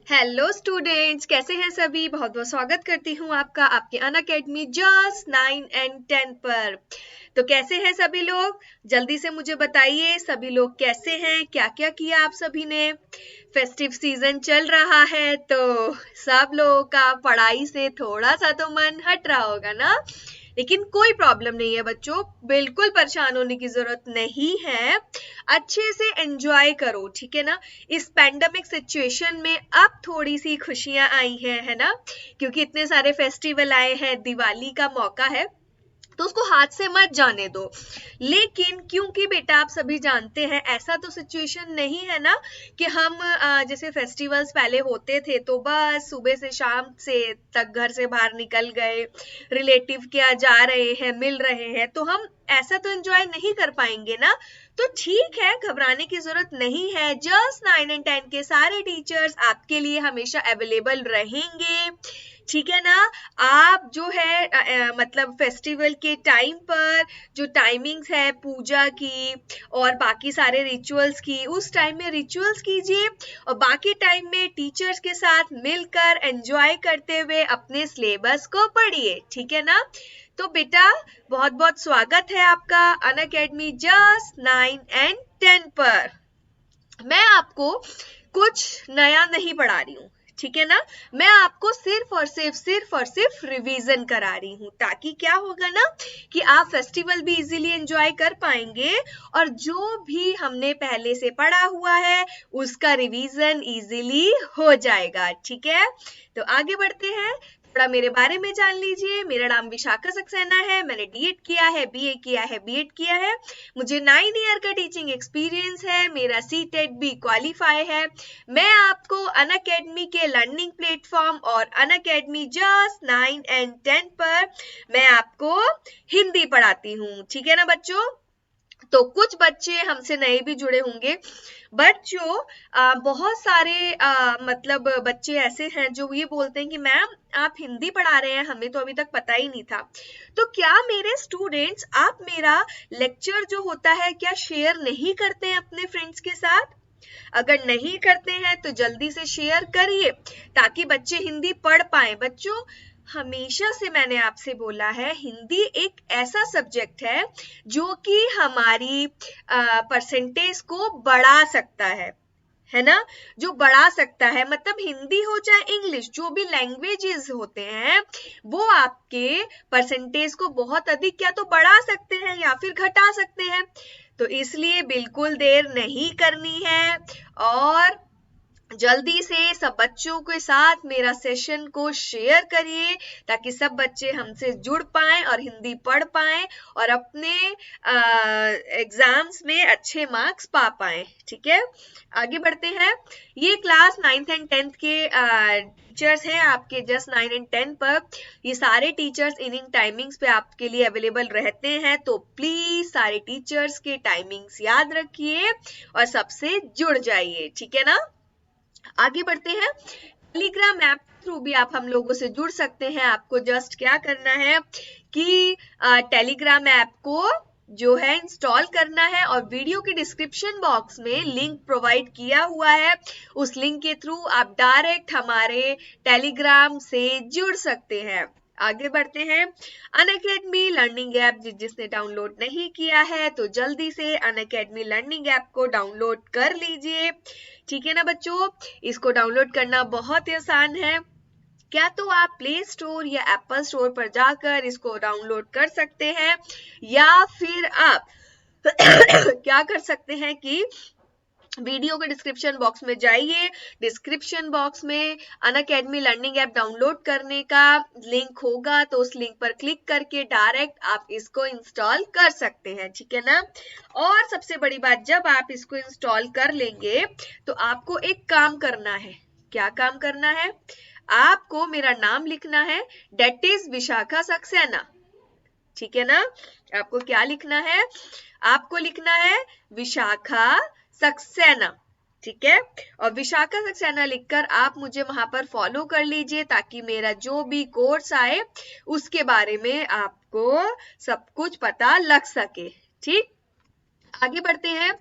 Hello students, कैसे हैं सभी। बहुत बहुत स्वागत करती हूँ आपका आपके अनअकैडमी जस्ट 9 एंड 10 पर। तो कैसे हैं सभी लोग, जल्दी से मुझे बताइए सभी लोग कैसे हैं, क्या क्या किया आप सभी ने। फेस्टिव सीजन चल रहा है तो सब लोगों का पढ़ाई से थोड़ा सा तो मन हट रहा होगा ना। लेकिन कोई प्रॉब्लम नहीं है बच्चों, बिल्कुल परेशान होने की जरूरत नहीं है। अच्छे से एंजॉय करो, ठीक है ना। इस पैंडेमिक सिचुएशन में अब थोड़ी सी खुशियां आई हैं, है ना, क्योंकि इतने सारे फेस्टिवल आए हैं, दिवाली का मौका है तो उसको हाथ से मत जाने दो। लेकिन क्योंकि बेटा आप सभी जानते हैं ऐसा तो सिचुएशन नहीं है ना कि हम जैसे फेस्टिवल्स पहले होते थे तो बस सुबह से शाम से तक घर से बाहर निकल गए, रिलेटिव के यहाँ जा रहे हैं, मिल रहे हैं, तो हम ऐसा तो एंजॉय नहीं कर पाएंगे ना। तो ठीक है, घबराने की जरूरत नहीं है। जस्ट 9 एंड 10 के सारे टीचर्स आपके लिए हमेशा अवेलेबल रहेंगे, ठीक है ना। आप जो है मतलब फेस्टिवल के टाइम पर जो टाइमिंग्स है पूजा की और बाकी सारे रिचुअल्स की, उस टाइम में रिचुअल्स कीजिए और बाकी टाइम में टीचर्स के साथ मिलकर एंजॉय करते हुए अपने सिलेबस को पढ़िए, ठीक है ना। तो बेटा बहुत बहुत स्वागत है आपका अनअकैडमी जस्ट 9 एंड 10 पर। मैं आपको कुछ नया नहीं पढ़ा रही हूँ, ठीक है ना। मैं आपको सिर्फ और सिर्फ रिवीजन करा रही हूँ, ताकि क्या होगा ना कि आप फेस्टिवल भी इजीली एंजॉय कर पाएंगे और जो भी हमने पहले से पढ़ा हुआ है उसका रिवीजन इजीली हो जाएगा, ठीक है। तो आगे बढ़ते हैं, थोड़ा मेरे बारे में जान लीजिए। मेरा नाम विशाखा सक्सेना है, मैंने डीएड किया है, बीए किया है, बीएड किया है। मुझे 9 ईयर का टीचिंग एक्सपीरियंस है, मेरा सीटेट भी क्वालिफाई है। मैं आपको अनअकैडमी के लर्निंग प्लेटफॉर्म और अनअकैडमी जस्ट 9 एंड 10 पर मैं आपको हिंदी पढ़ाती हूँ, ठीक है ना बच्चों। तो कुछ बच्चे हमसे नए भी जुड़े होंगे, बट जो बहुत सारे मतलब बच्चे ऐसे हैं जो ये बोलते हैं कि मैम आप हिंदी पढ़ा रहे हैं, हमें तो अभी तक पता ही नहीं था। तो क्या मेरे स्टूडेंट्स आप मेरा लेक्चर जो होता है क्या शेयर नहीं करते हैं अपने फ्रेंड्स के साथ। अगर नहीं करते हैं तो जल्दी से शेयर करिए ताकि बच्चे हिंदी पढ़ पाए। बच्चों हमेशा से मैंने आपसे बोला है हिंदी एक ऐसा सब्जेक्ट है जो कि हमारी परसेंटेज को बढ़ा सकता है ना, जो बढ़ा सकता है। मतलब हिंदी हो चाहे इंग्लिश, जो भी लैंग्वेजेस होते हैं वो आपके परसेंटेज को बहुत अधिक या तो बढ़ा सकते हैं या फिर घटा सकते हैं। तो इसलिए बिल्कुल देर नहीं करनी है और जल्दी से सब बच्चों के साथ मेरा सेशन को शेयर करिए ताकि सब बच्चे हमसे जुड़ पाएं और हिंदी पढ़ पाएं और अपने एग्जाम्स में अच्छे मार्क्स पा पाएं, ठीक है। आगे बढ़ते हैं। ये क्लास 9th एंड 10th के टीचर्स हैं आपके जस्ट 9 एंड 10 पर। ये सारे टीचर्स इन टाइमिंग्स पे आपके लिए अवेलेबल रहते हैं, तो प्लीज सारे टीचर्स के टाइमिंग्स याद रखिए और सबसे जुड़ जाइए, ठीक है ना। आगे बढ़ते हैं। टेलीग्राम ऐप थ्रू भी आप हम लोगों से जुड़ सकते हैं। आपको जस्ट क्या करना है कि टेलीग्राम ऐप को जो है इंस्टॉल करना है और वीडियो के डिस्क्रिप्शन बॉक्स में लिंक प्रोवाइड किया हुआ है, उस लिंक के थ्रू आप डायरेक्ट हमारे टेलीग्राम से जुड़ सकते हैं। आगे बढ़ते हैं। अनअकैडमी लर्निंग ऐप जिसने डाउनलोड नहीं किया है तो जल्दी से अनअकैडमी लर्निंग ऐप को डाउनलोड कर लीजिए, ठीक है ना बच्चों। इसको डाउनलोड करना बहुत ही आसान है। क्या तो आप प्ले स्टोर या एप्पल स्टोर पर जाकर इसको डाउनलोड कर सकते हैं या फिर आप क्या कर सकते हैं कि वीडियो के डिस्क्रिप्शन बॉक्स में जाइए, डिस्क्रिप्शन बॉक्स में अनअकैडमी लर्निंग ऐप डाउनलोड करने का लिंक होगा, तो उस लिंक पर क्लिक करके डायरेक्ट आप इसको इंस्टॉल कर सकते हैं, ठीक है ना। और सबसे बड़ी बात, जब आप इसको इंस्टॉल कर लेंगे तो आपको एक काम करना है। क्या काम करना है? आपको मेरा नाम लिखना है, डेट इज विशाखा सक्सेना, ठीक है ना। आपको क्या लिखना है? आपको लिखना है विशाखा सक्सेना, ठीक है। और विशाखा सक्सेना लिखकर आप मुझे वहां पर फॉलो कर लीजिए ताकि मेरा जो भी कोर्स आए उसके बारे में आपको सब कुछ पता लग सके, ठीक। आगे बढ़ते हैं।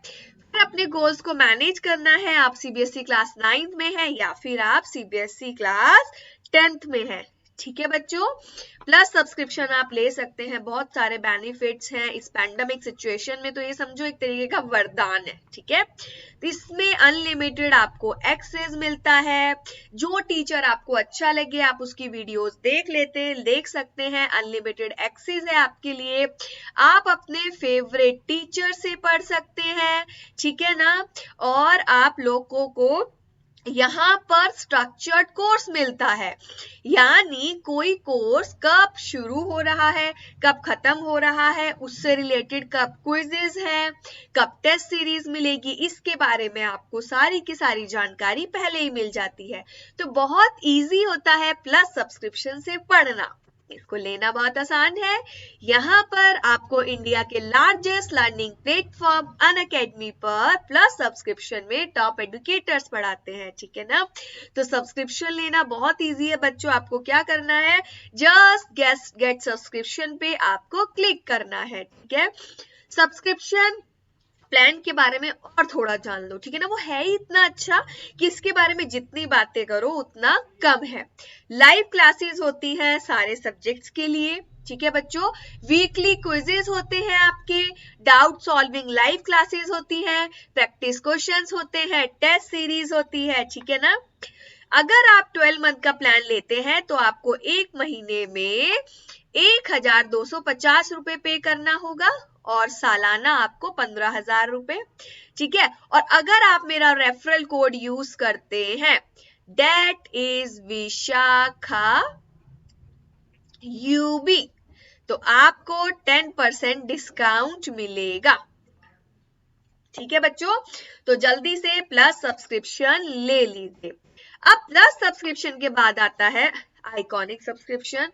अपने गोल्स को मैनेज करना है, आप सीबीएसई क्लास 9th में है या फिर आप सीबीएसई क्लास 10th में है। ठीक है बच्चों, प्लस सब्सक्रिप्शन आप ले सकते हैं, बहुत सारे बेनिफिट्स हैं इस पैंडेमिक सिचुएशन में, तो ये समझो एक तरीके का वरदान है। ठीक है, तो इसमें अनलिमिटेड आपको एक्सेस मिलता है, जो टीचर आपको अच्छा लगे आप उसकी वीडियोस देख सकते हैं, अनलिमिटेड एक्सेस है आपके लिए, आप अपने फेवरेट टीचर से पढ़ सकते हैं। ठीक है ना, और आप लोगों को यहाँ पर स्ट्रक्चर्ड कोर्स मिलता है, यानी कोई कोर्स कब शुरू हो रहा है, कब खत्म हो रहा है, उससे रिलेटेड कब क्विजेस हैं, कब टेस्ट सीरीज मिलेगी, इसके बारे में आपको सारी की सारी जानकारी पहले ही मिल जाती है। तो बहुत इजी होता है प्लस सब्सक्रिप्शन से पढ़ना, इसको लेना बहुत आसान है। यहाँ पर आपको इंडिया के लार्जेस्ट लर्निंग प्लेटफॉर्म अनअकैडमी पर प्लस सब्सक्रिप्शन में टॉप एडुकेटर्स पढ़ाते हैं। ठीक है ना, तो सब्सक्रिप्शन लेना बहुत इजी है बच्चों, आपको क्या करना है, जस्ट गेट सब्सक्रिप्शन पे आपको क्लिक करना है। ठीक है, सब्सक्रिप्शन प्लान के बारे में और थोड़ा जान लो। ठीक है ना, वो है ही इतना अच्छा कि इसके बारे में जितनी बातें करो उतना कम है। लाइव क्लासेस होती हैं सारे सब्जेक्ट्स के लिए। ठीक है बच्चों, वीकली क्विजेस होते हैं आपके, डाउट सॉल्विंग लाइव क्लासेस होती हैं, प्रैक्टिस क्वेश्चंस होते हैं, टेस्ट सीरीज होती है। ठीक है ना, अगर आप 12 मंथ का प्लान लेते हैं तो आपको एक महीने में 1250 रुपए पे करना होगा और सालाना आपको 15,000 रुपए। ठीक है, और अगर आप मेरा रेफरल कोड यूज करते हैं, दैट इज विशाखा यूबी, तो आपको 10% डिस्काउंट मिलेगा। ठीक है बच्चों, तो जल्दी से प्लस सब्सक्रिप्शन ले लीजिए। अब प्लस सब्सक्रिप्शन के बाद आता है आइकॉनिक सब्सक्रिप्शन,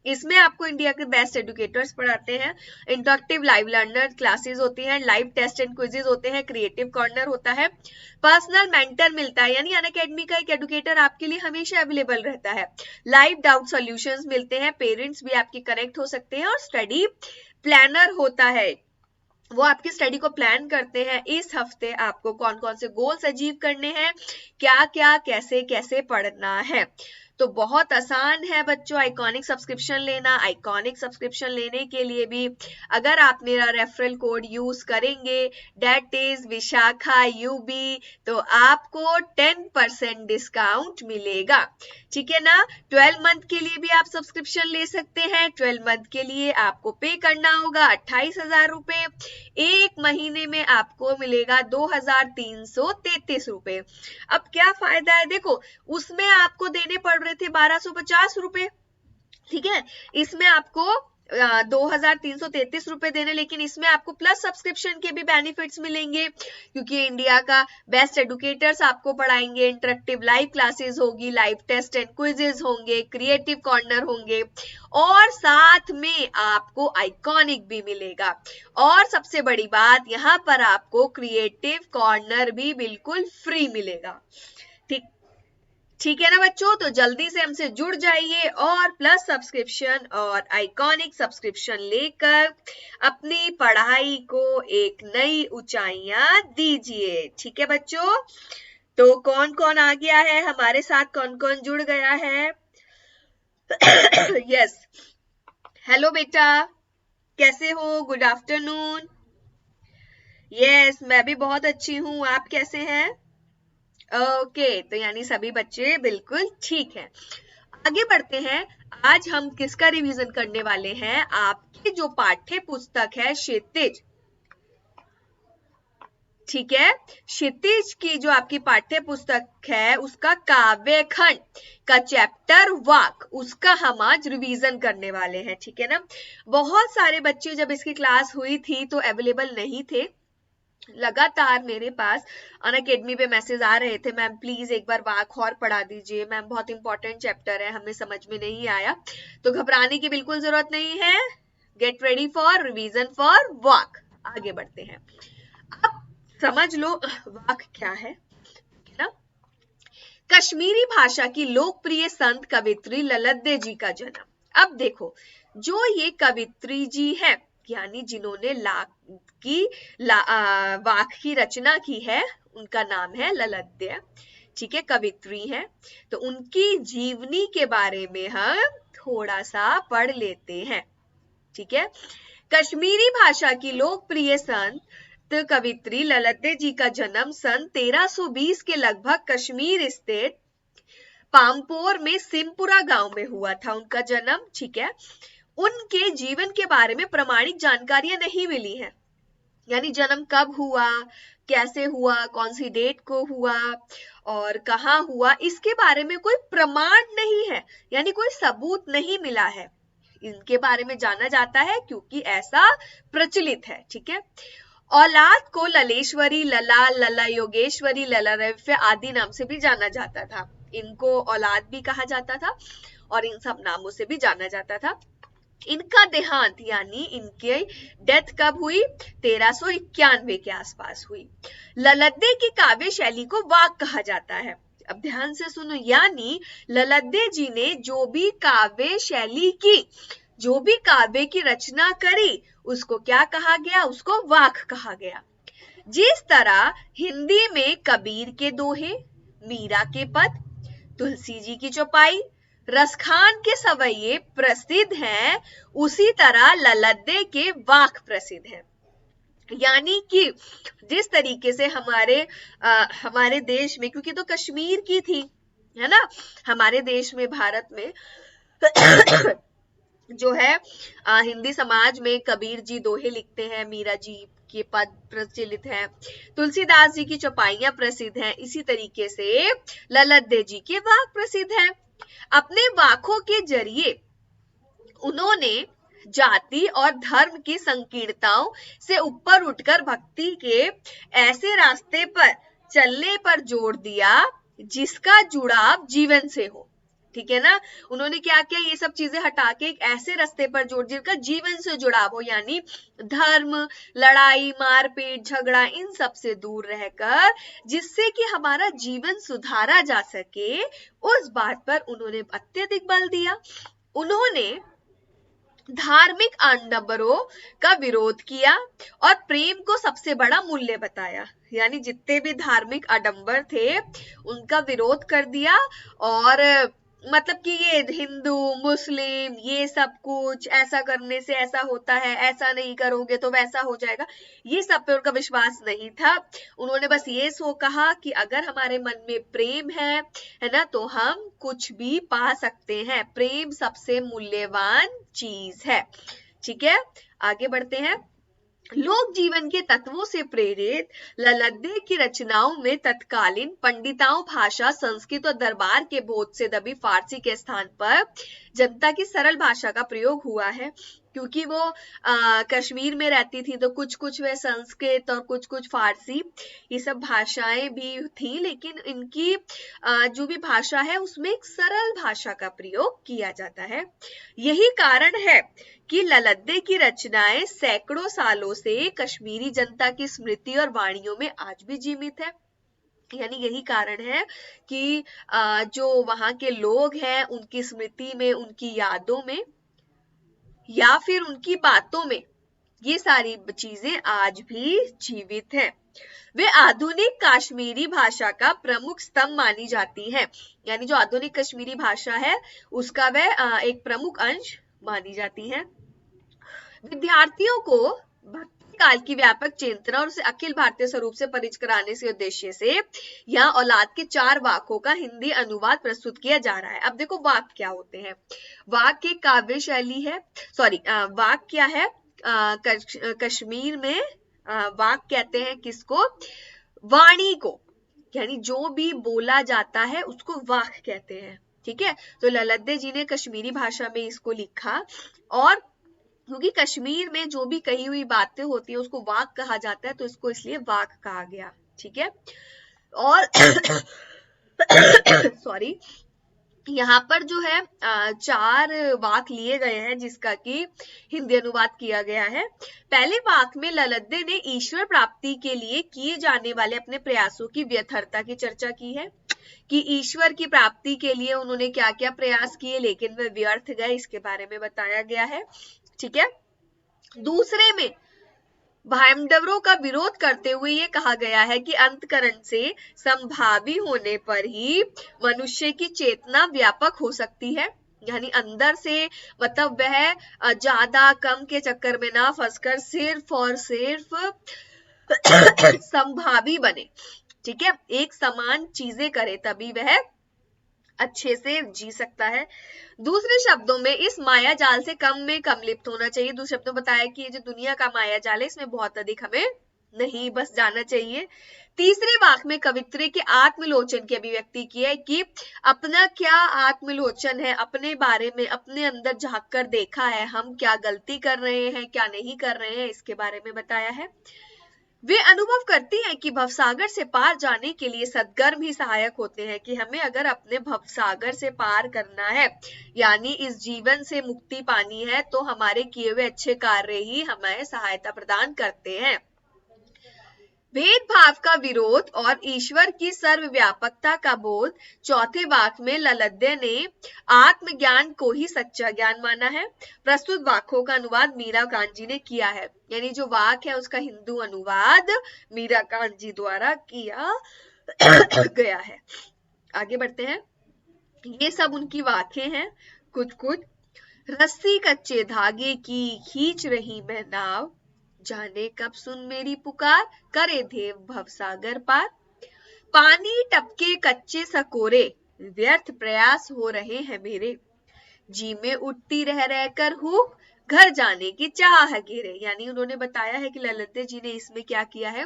इसमें आपको इंडिया के बेस्ट एडुकेटर्स पढ़ाते हैं, इंटरेक्टिव लाइव लर्नर क्लासेस होती हैं, लाइव टेस्ट एंड क्विजेस होते हैं, क्रिएटिव कॉर्नर होता है, पर्सनल मेंटर मिलता है, यानी अनअकैडमी का एक एडुकेटर आपके लिए हमेशा अवेलेबल रहता है, लाइव डाउट सॉल्यूशंस मिलते हैं, पेरेंट्स भी आपके कनेक्ट हो सकते हैं, और स्टडी प्लानर होता है, वो आपकी स्टडी को प्लान करते हैं, इस हफ्ते आपको कौन कौन से गोल्स अचीव करने हैं, क्या क्या कैसे कैसे पढ़ना है। तो बहुत आसान है बच्चों आइकॉनिक सब्सक्रिप्शन लेना। आइकॉनिक सब्सक्रिप्शन लेने के लिए भी अगर आप मेरा रेफरल कोड यूज करेंगे, दैट इज विशाखा यूबी, तो आपको 10% डिस्काउंट मिलेगा। ठीक है ना, 12 मंथ के लिए भी आप सब्सक्रिप्शन ले सकते हैं। 12 मंथ के लिए आपको पे करना होगा 28,000 रुपए, एक महीने में आपको मिलेगा 2,333 रुपए। अब क्या फायदा है, देखो उसमें आपको देने पड़ रहे थे 1,250 रुपए, ठीक है, इसमें आपको 2,333 रुपए देने, लेकिन इसमें आपको प्लस सब्सक्रिप्शन के भी बेनिफिट्स मिलेंगे, क्योंकि इंडिया का बेस्ट एडुकेटर्स आपको पढ़ाएंगे, इंटरेक्टिव लाइव क्लासेस होगी, लाइव टेस्ट एंड क्विजेस होंगे, क्रिएटिव कॉर्नर होंगे, और साथ में आपको आइकॉनिक भी मिलेगा। और सबसे बड़ी बात, यहाँ पर आपको क्रिएटिव कॉर्नर भी बिल्कुल फ्री मिलेगा। ठीक है ना बच्चों, तो जल्दी से हमसे जुड़ जाइए और प्लस सब्सक्रिप्शन और आइकॉनिक सब्सक्रिप्शन लेकर अपनी पढ़ाई को एक नई ऊंचाइयां दीजिए। ठीक है बच्चों, तो कौन कौन आ गया है हमारे साथ, कौन कौन जुड़ गया है? यस, हेलो बेटा, कैसे हो? Good afternoon. यस, मैं भी बहुत अच्छी हूँ, आप कैसे हैं? ओके, तो यानी सभी बच्चे बिल्कुल ठीक हैं। आगे बढ़ते हैं, आज हम किसका रिवीजन करने वाले हैं? आपकी जो पाठ्य पुस्तक है क्षितिज, ठीक है, क्षितिज की जो आपकी पाठ्य पुस्तक है उसका काव्य खंड का चैप्टर वाक, उसका हम आज रिवीजन करने वाले हैं। ठीक है ना, बहुत सारे बच्चे जब इसकी क्लास हुई थी तो अवेलेबल नहीं थे, लगातार मेरे पास अनअकैडमी पे मैसेज आ रहे थे, मैम प्लीज एक बार वाक और पढ़ा दीजिए, मैम बहुत इंपॉर्टेंट चैप्टर है, हमें समझ में नहीं आया। तो घबराने की बिल्कुल जरूरत नहीं है, get ready for revision for walk. आगे बढ़ते हैं, अब समझ लो वाक क्या है ना। कश्मीरी भाषा की लोकप्रिय संत कवित्री ललत दे जी का जन्म। अब देखो, जो ये कवित्री जी है यानी जिन्होंने वाक की रचना की है उनका नाम है ललद्य, ठीक है, कवित्री है। तो उनकी जीवनी के बारे में हम थोड़ा सा पढ़ लेते हैं, ठीक है। कश्मीरी भाषा की लोकप्रिय संत कवित्री ललद्य जी का जन्म सन 1320 के लगभग कश्मीर स्थित पामपोर में सिमपुरा गांव में हुआ था उनका जन्म, ठीक है। उनके जीवन के बारे में प्रमाणिक जानकारियां नहीं मिली है, यानी जन्म कब हुआ, कैसे हुआ, कौन सी डेट को हुआ और कहाँ हुआ, इसके बारे में कोई प्रमाण नहीं है, यानी कोई सबूत नहीं मिला है। इनके बारे में जाना जाता है क्योंकि ऐसा प्रचलित है, ठीक है। औलाद को ललेश्वरी, लला, लला योगेश्वरी, लला रव्य आदि नाम से भी जाना जाता था। इनको औलाद भी कहा जाता था और इन सब नामों से भी जाना जाता था। इनका देहांत यानी इनके डेथ कब हुई, 1391 के आसपास हुई। ललद्य की काव्य शैली को वाक कहा जाता है। अब ध्यान से सुनो, यानी ललद्य जी ने जो भी काव्य शैली की, जो भी काव्य की रचना करी, उसको क्या कहा गया, उसको वाक कहा गया। जिस तरह हिंदी में कबीर के दोहे, मीरा के पद, तुलसी जी की चौपाई, रसखान के सवैये प्रसिद्ध हैं, उसी तरह ललद्य के वाक प्रसिद्ध हैं। यानी कि जिस तरीके से हमारे देश में, क्योंकि तो कश्मीर की थी, है ना, हमारे देश में, भारत में जो है हिंदी समाज में कबीर जी दोहे लिखते हैं, मीरा जी के पद प्रचलित हैं, तुलसीदास जी की चौपाइयां प्रसिद्ध हैं, इसी तरीके से ललद्य जी के वाक प्रसिद्ध हैं। अपने वाकों के जरिए उन्होंने जाति और धर्म की संकीर्णताओं से ऊपर उठकर भक्ति के ऐसे रास्ते पर चलने पर जोर दिया जिसका जुड़ाव जीवन से हो, ठीक है ना। उन्होंने क्या किया, ये सब चीजें हटा के एक ऐसे रास्ते पर जोड़ जिनका जीवन से जुड़ाव हो, यानी धर्म, लड़ाई, मारपीट, झगड़ा, इन सब से दूर रहकर जिससे कि हमारा जीवन सुधारा जा सके, उस बात पर उन्होंने अत्यधिक बल दिया। उन्होंने धार्मिक आडंबरों का विरोध किया और प्रेम को सबसे बड़ा मूल्य बताया, यानी जितने भी धार्मिक आडंबर थे उनका विरोध कर दिया। और मतलब कि ये हिंदू मुस्लिम ये सब कुछ ऐसा करने से ऐसा होता है, ऐसा नहीं करोगे तो वैसा हो जाएगा, ये सब पे उनका विश्वास नहीं था। उन्होंने बस ये कहा कि अगर हमारे मन में प्रेम है ना, तो हम कुछ भी पा सकते हैं, प्रेम सबसे मूल्यवान चीज है, ठीक है। आगे बढ़ते हैं। लोक जीवन के तत्वों से प्रेरित ललद्य की रचनाओं में तत्कालीन पंडिताओं भाषा, संस्कृत और दरबार के बोध से दबी फारसी के स्थान पर जनता की सरल भाषा का प्रयोग हुआ है। क्योंकि वो कश्मीर में रहती थी तो कुछ कुछ वे संस्कृत और कुछ कुछ फारसी, ये सब भाषाएं भी थी, लेकिन इनकी जो भी भाषा है उसमें एक सरल भाषा का प्रयोग किया जाता है। यही कारण है कि ललद्य की रचनाएं सैकड़ों सालों से कश्मीरी जनता की स्मृति और वाणियों में आज भी जीवित है। यानी यही कारण है कि जो वहां के लोग हैं उनकी स्मृति में, उनकी यादों में या फिर उनकी बातों में ये सारी चीजें आज भी जीवित हैं। वे आधुनिक कश्मीरी भाषा का प्रमुख स्तंभ मानी जाती हैं, यानी जो आधुनिक कश्मीरी भाषा है उसका वह एक प्रमुख अंश मानी जाती है। विद्यार्थियों को भक्ति काल की व्यापक चेतना और उसे अखिल भारतीय स्वरूप से परिचित कराने से उद्देश्य से यहाँ औलाद के 4 वाकों का हिंदी अनुवाद प्रस्तुत किया जा रहा है। अब देखो वाक क्या होते हैं। वाक एक काव्य शैली है, वाक क्या है, कश्मीर में वाक कहते हैं किसको, वाणी को, यानी जो भी बोला जाता है उसको वाक कहते हैं, ठीक है। तो ललद्य जी ने कश्मीरी भाषा में इसको लिखा, और क्योंकि कश्मीर में जो भी कही हुई बातें होती है उसको वाक कहा जाता है, तो इसको इसलिए वाक कहा गया, ठीक है। और सॉरी, यहाँ पर जो है 4 वाक लिए गए हैं जिसका कि हिंदी अनुवाद किया गया है। पहले वाक में ललद्य ने ईश्वर प्राप्ति के लिए किए जाने वाले अपने प्रयासों की व्यर्थता की चर्चा की है, कि ईश्वर की प्राप्ति के लिए उन्होंने क्या क्या प्रयास किए लेकिन वे व्यर्थ गए, इसके बारे में बताया गया है, ठीक है। दूसरे में भाइंडरों का विरोध करते हुए ये कहा गया है कि अंतःकरण से संभावी होने पर ही मनुष्य की चेतना व्यापक हो सकती है, यानी अंदर से मतलब वह ज्यादा कम के चक्कर में ना फंसकर सिर्फ और सिर्फ संभावी बने, ठीक है, एक समान चीजें करे तभी वह अच्छे से जी सकता है। दूसरे शब्दों में इस माया जाल से कम में कम लिप्त होना चाहिए। दूसरे शब्दों में बताया कि ये जो दुनिया का माया जाल है इसमें बहुत अधिक हमें नहीं बस जाना चाहिए। तीसरे वाक्य में कवित्री के आत्मलोचन की अभिव्यक्ति की है कि अपना क्या आत्मलोचन है, अपने बारे में अपने अंदर झांक कर देखा है, हम क्या गलती कर रहे हैं क्या नहीं कर रहे हैं, इसके बारे में बताया है। वे अनुभव करती हैं कि भवसागर से पार जाने के लिए सद्कर्म ही सहायक होते हैं, कि हमें अगर अपने भवसागर से पार करना है यानी इस जीवन से मुक्ति पानी है तो हमारे किए हुए अच्छे कार्य ही हमें सहायता प्रदान करते हैं। भेदभाव का विरोध और ईश्वर की सर्वव्यापकता का बोध चौथे वाक्य में ललद्य ने आत्मज्ञान को ही सच्चा ज्ञान माना है। प्रस्तुत वाक्यों का अनुवाद मीराकांत जी ने किया है, यानी जो वाक्य है उसका हिंदू अनुवाद मीराकांत जी द्वारा किया गया है। आगे बढ़ते हैं, ये सब उनकी वाक्य हैं कुछ कुछ। रस्सी कच्चे धागे की खींच रही मैं नाव, जाने कब सुन मेरी पुकार, करे देव भवसागर पार। पानी टपके कच्चे सकोरे, व्यर्थ प्रयास हो रहे हैं मेरे, जी में उठती रह रहकर हूँ, घर जाने की चाह घेरे। यानी उन्होंने बताया है कि ललित जी ने इसमें क्या किया है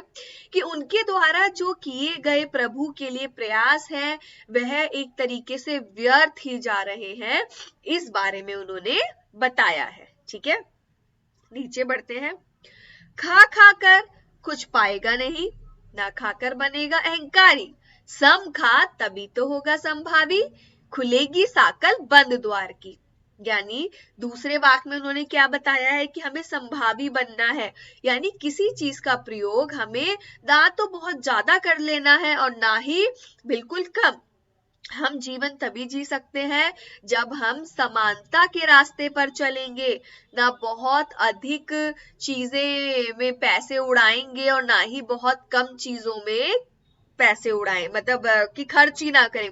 कि उनके द्वारा जो किए गए प्रभु के लिए प्रयास है वह एक तरीके से व्यर्थ ही जा रहे हैं, इस बारे में उन्होंने बताया है। ठीक है, नीचे बढ़ते हैं। खा खाकर कुछ पाएगा नहीं, ना खाकर बनेगा अहंकारी, सम खा तभी तो होगा संभावी, खुलेगी साकल बंद द्वार की। यानी दूसरे वाक्य में उन्होंने क्या बताया है कि हमें संभावी बनना है, यानी किसी चीज का प्रयोग हमें ना तो बहुत ज्यादा कर लेना है और ना ही बिल्कुल कम। हम जीवन तभी जी सकते हैं जब हम समानता के रास्ते पर चलेंगे, ना बहुत अधिक चीजें में पैसे उड़ाएंगे और ना ही बहुत कम चीजों में पैसे उड़ाएं, मतलब कि खर्च ही ना करें,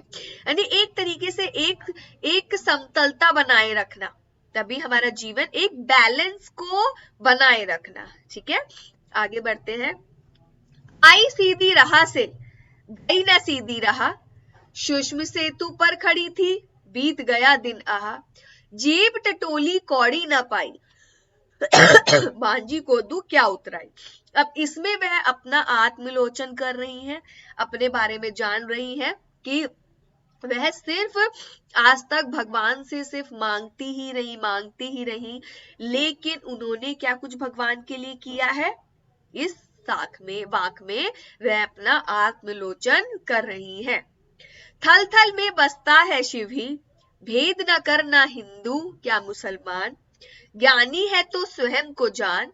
यानी एक तरीके से एक समतलता बनाए रखना, तभी हमारा जीवन एक बैलेंस को बनाए रखना। ठीक है, आगे बढ़ते हैं। आई सीधी राह से गई ना सीधी राह, सुषम सेतु पर खड़ी थी बीत गया दिन आहा, जेब टटोली कौड़ी ना पाई, भांजी को दू क्या उतराई। अब इसमें वह अपना आत्मलोचन कर रही हैं, अपने बारे में जान रही हैं कि वह सिर्फ आज तक भगवान से सिर्फ मांगती ही रही, लेकिन उन्होंने क्या कुछ भगवान के लिए किया है, इस वाक में वह अपना आत्मलोचन कर रही हैं। थल थल में बसता है शिव ही, भेद न करना हिंदू क्या मुसलमान, ज्ञानी है तो स्वयं को जान,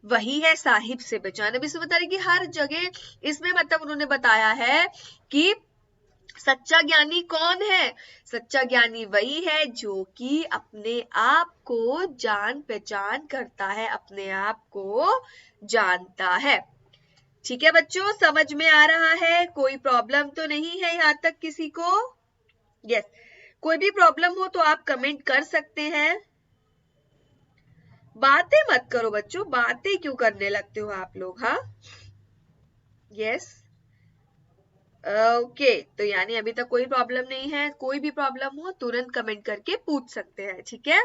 वही है साहिब से पहचान। अब इसमें बता रहे कि हर जगह इसमें मतलब उन्होंने बताया है कि सच्चा ज्ञानी कौन है, सच्चा ज्ञानी वही है जो कि अपने आप को जान पहचान करता है, अपने आप को जानता है। ठीक है बच्चों, समझ में आ रहा है, कोई प्रॉब्लम तो नहीं है यहाँ तक किसी को? यस, कोई भी प्रॉब्लम हो तो आप कमेंट कर सकते हैं। बातें मत करो बच्चों, बातें क्यों करने लगते हो आप लोग? हाँ, यस, ओके, तो यानी अभी तक कोई प्रॉब्लम नहीं है, कोई भी प्रॉब्लम हो तुरंत कमेंट करके पूछ सकते हैं। ठीक है,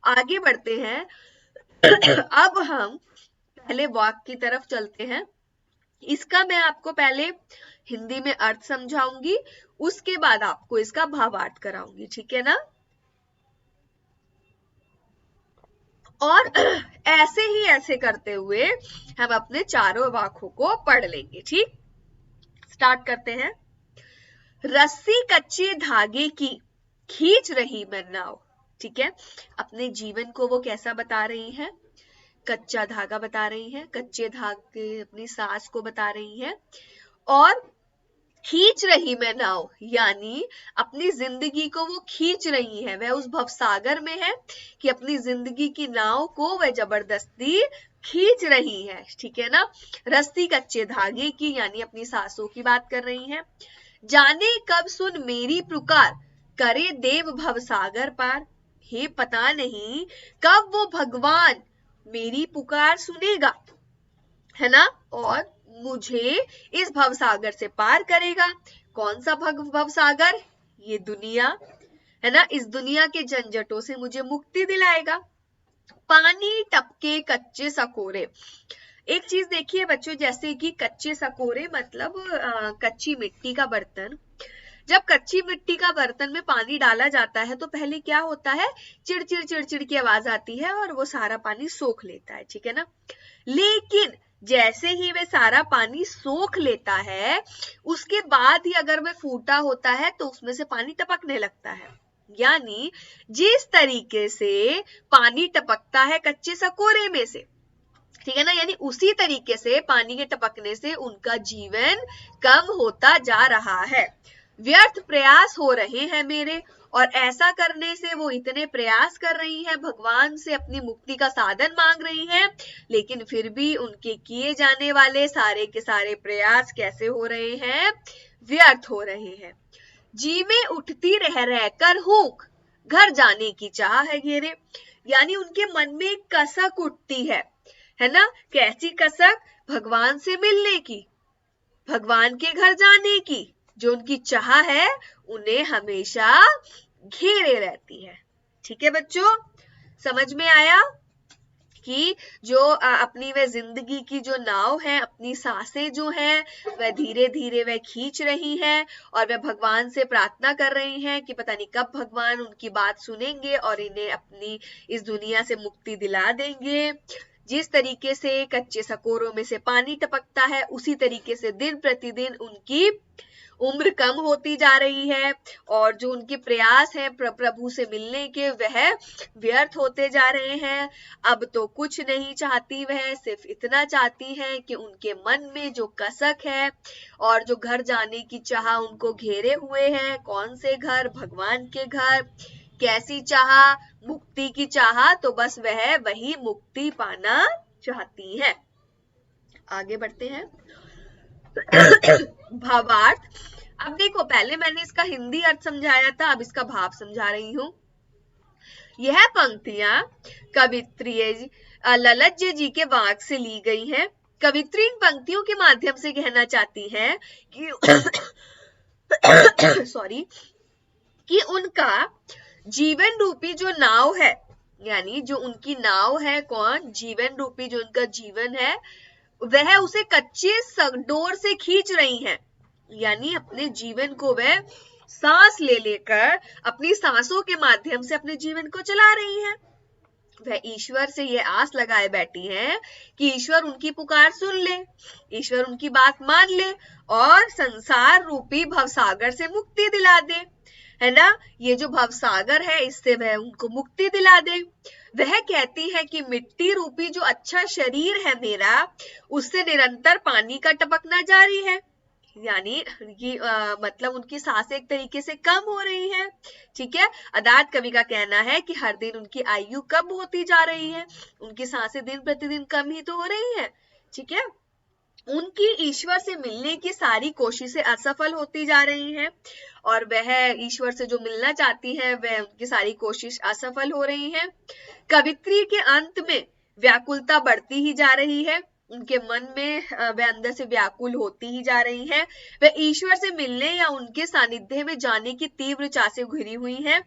आगे बढ़ते हैं। अब हम पहले वाक्य की तरफ चलते हैं। इसका मैं आपको पहले हिंदी में अर्थ समझाऊंगी, उसके बाद आपको इसका भावार्थ कराऊंगी। ठीक है ना? और ऐसे करते हुए हम अपने चारों वाक्यों को पढ़ लेंगे। ठीक, स्टार्ट करते हैं। रस्सी कच्चे धागे की खींच रही मैं नाव। ठीक है, अपने जीवन को वो कैसा बता रही है, कच्चा धागा बता रही है, कच्चे धागे अपनी सास को बता रही है, और खींच रही मैं नाव, यानी अपनी जिंदगी को वो खींच रही है, वह उस भवसागर में है कि अपनी जिंदगी की नाव को वह जबरदस्ती खींच रही है, ठीक है ना। रस्सी कच्चे धागे की, यानी अपनी सांसों की बात कर रही है। जाने कब सुन मेरी पुकार, करे देव भवसागर पार। हे पता नहीं कब वो भगवान मेरी पुकार सुनेगा, है ना, और मुझे इस भवसागर से पार करेगा। कौन सा भवसागर? ये दुनिया, है ना। इस दुनिया के झंझटों से मुझे मुक्ति दिलाएगा। पानी टपके कच्चे सकोरे। एक चीज देखिए बच्चों, जैसे कि कच्चे सकोरे मतलब कच्ची मिट्टी का बर्तन। जब कच्ची मिट्टी का बर्तन में पानी डाला जाता है तो पहले क्या होता है, चिड़चिड़ चिड़चिड़ की आवाज आती है और वो सारा पानी सोख लेता है, ठीक है ना। लेकिन जैसे ही वे सारा पानी सोख लेता है, उसके बाद ही अगर वह फूटा होता है तो उसमें से पानी टपकने लगता है। यानी जिस तरीके से पानी टपकता है कच्चे सकोरे में से, ठीक है ना, यानी उसी तरीके से पानी के टपकने से उनका जीवन कम होता जा रहा है। व्यर्थ प्रयास हो रहे हैं मेरे, और ऐसा करने से वो इतने प्रयास कर रही हैं, भगवान से अपनी मुक्ति का साधन मांग रही हैं, लेकिन फिर भी उनके किए जाने वाले सारे के सारे प्रयास कैसे हो रहे हैं, व्यर्थ हो रहे हैं। जी में उठती रह रहकर हूक, घर जाने की चाह है घेरे। यानी उनके मन में एक कसक उठती है ना। कैसी कसक? भगवान से मिलने की, भगवान के घर जाने की। जो उनकी चाह है उन्हें हमेशा घेरे रहती है। ठीक है बच्चों, समझ में आया कि जो अपनी वह जिंदगी की जो नाव है, अपनी सांसें जो हैं वह धीरे धीरे वह खींच रही हैं और वह भगवान से प्रार्थना कर रही हैं कि पता नहीं कब भगवान उनकी बात सुनेंगे और इन्हें अपनी इस दुनिया से मुक्ति दिला देंगे। जिस तरीके से कच्चे सकोरों में से पानी टपकता है, उसी तरीके से दिन प्रतिदिन उनकी उम्र कम होती जा रही है और जो उनके प्रयास हैं प्रभु से मिलने के वह व्यर्थ होते जा रहे हैं। अब तो कुछ नहीं चाहती वह, सिर्फ इतना चाहती है कि उनके मन में जो कसक है और जो घर जाने की चाह उनको घेरे हुए है, कौन से घर? भगवान के घर। कैसी चाह? मुक्ति की चाह। तो बस वह वही मुक्ति पाना चाहती है। आगे बढ़ते हैं। भावार्थ। अब देखो, पहले मैंने इसका हिंदी अर्थ समझाया था, अब इसका भाव समझा रही हूं। यह पंक्तियां कवित्री ललज्ज जी के वाक से ली गई हैं। कवित्री इन पंक्तियों के माध्यम से कहना चाहती है कि सॉरी कि उनका जीवन रूपी जो नाव है, यानी जो उनकी नाव है, कौन? जीवन रूपी जो उनका जीवन है, वह उसे कच्चे डोर से खींच रही हैं। यानी अपने जीवन को वह सांस ले लेकर अपनी सांसों के माध्यम से अपने जीवन को चला रही हैं। वह ईश्वर से ये आस लगाए बैठी हैं कि ईश्वर उनकी पुकार सुन ले, ईश्वर उनकी बात मान ले और संसार रूपी भवसागर से मुक्ति दिला दे, है ना। ये जो भवसागर है इससे वह उनको मुक्ति दिला दे। वह कहती है कि मिट्टी रूपी जो अच्छा शरीर है मेरा, उससे निरंतर पानी का टपकना जारी है। यानी ये मतलब उनकी सांसें एक तरीके से कम हो रही हैं, ठीक है। अदात कवि का कहना है कि हर दिन उनकी आयु कम होती जा रही है, उनकी सांसें दिन प्रतिदिन कम ही तो हो रही हैं, ठीक है। उनकी ईश्वर से मिलने की सारी कोशिशें असफल होती जा रही हैं और वह ईश्वर से जो मिलना चाहती है वह उनकी सारी कोशिश असफल हो रही है। कवित्री के अंत में व्याकुलता बढ़ती ही जा रही है, उनके मन में वह अंदर से व्याकुल होती ही जा रही है। वह ईश्वर से मिलने या उनके सानिध्य में जाने की तीव्र चाह से घिरी हुई है,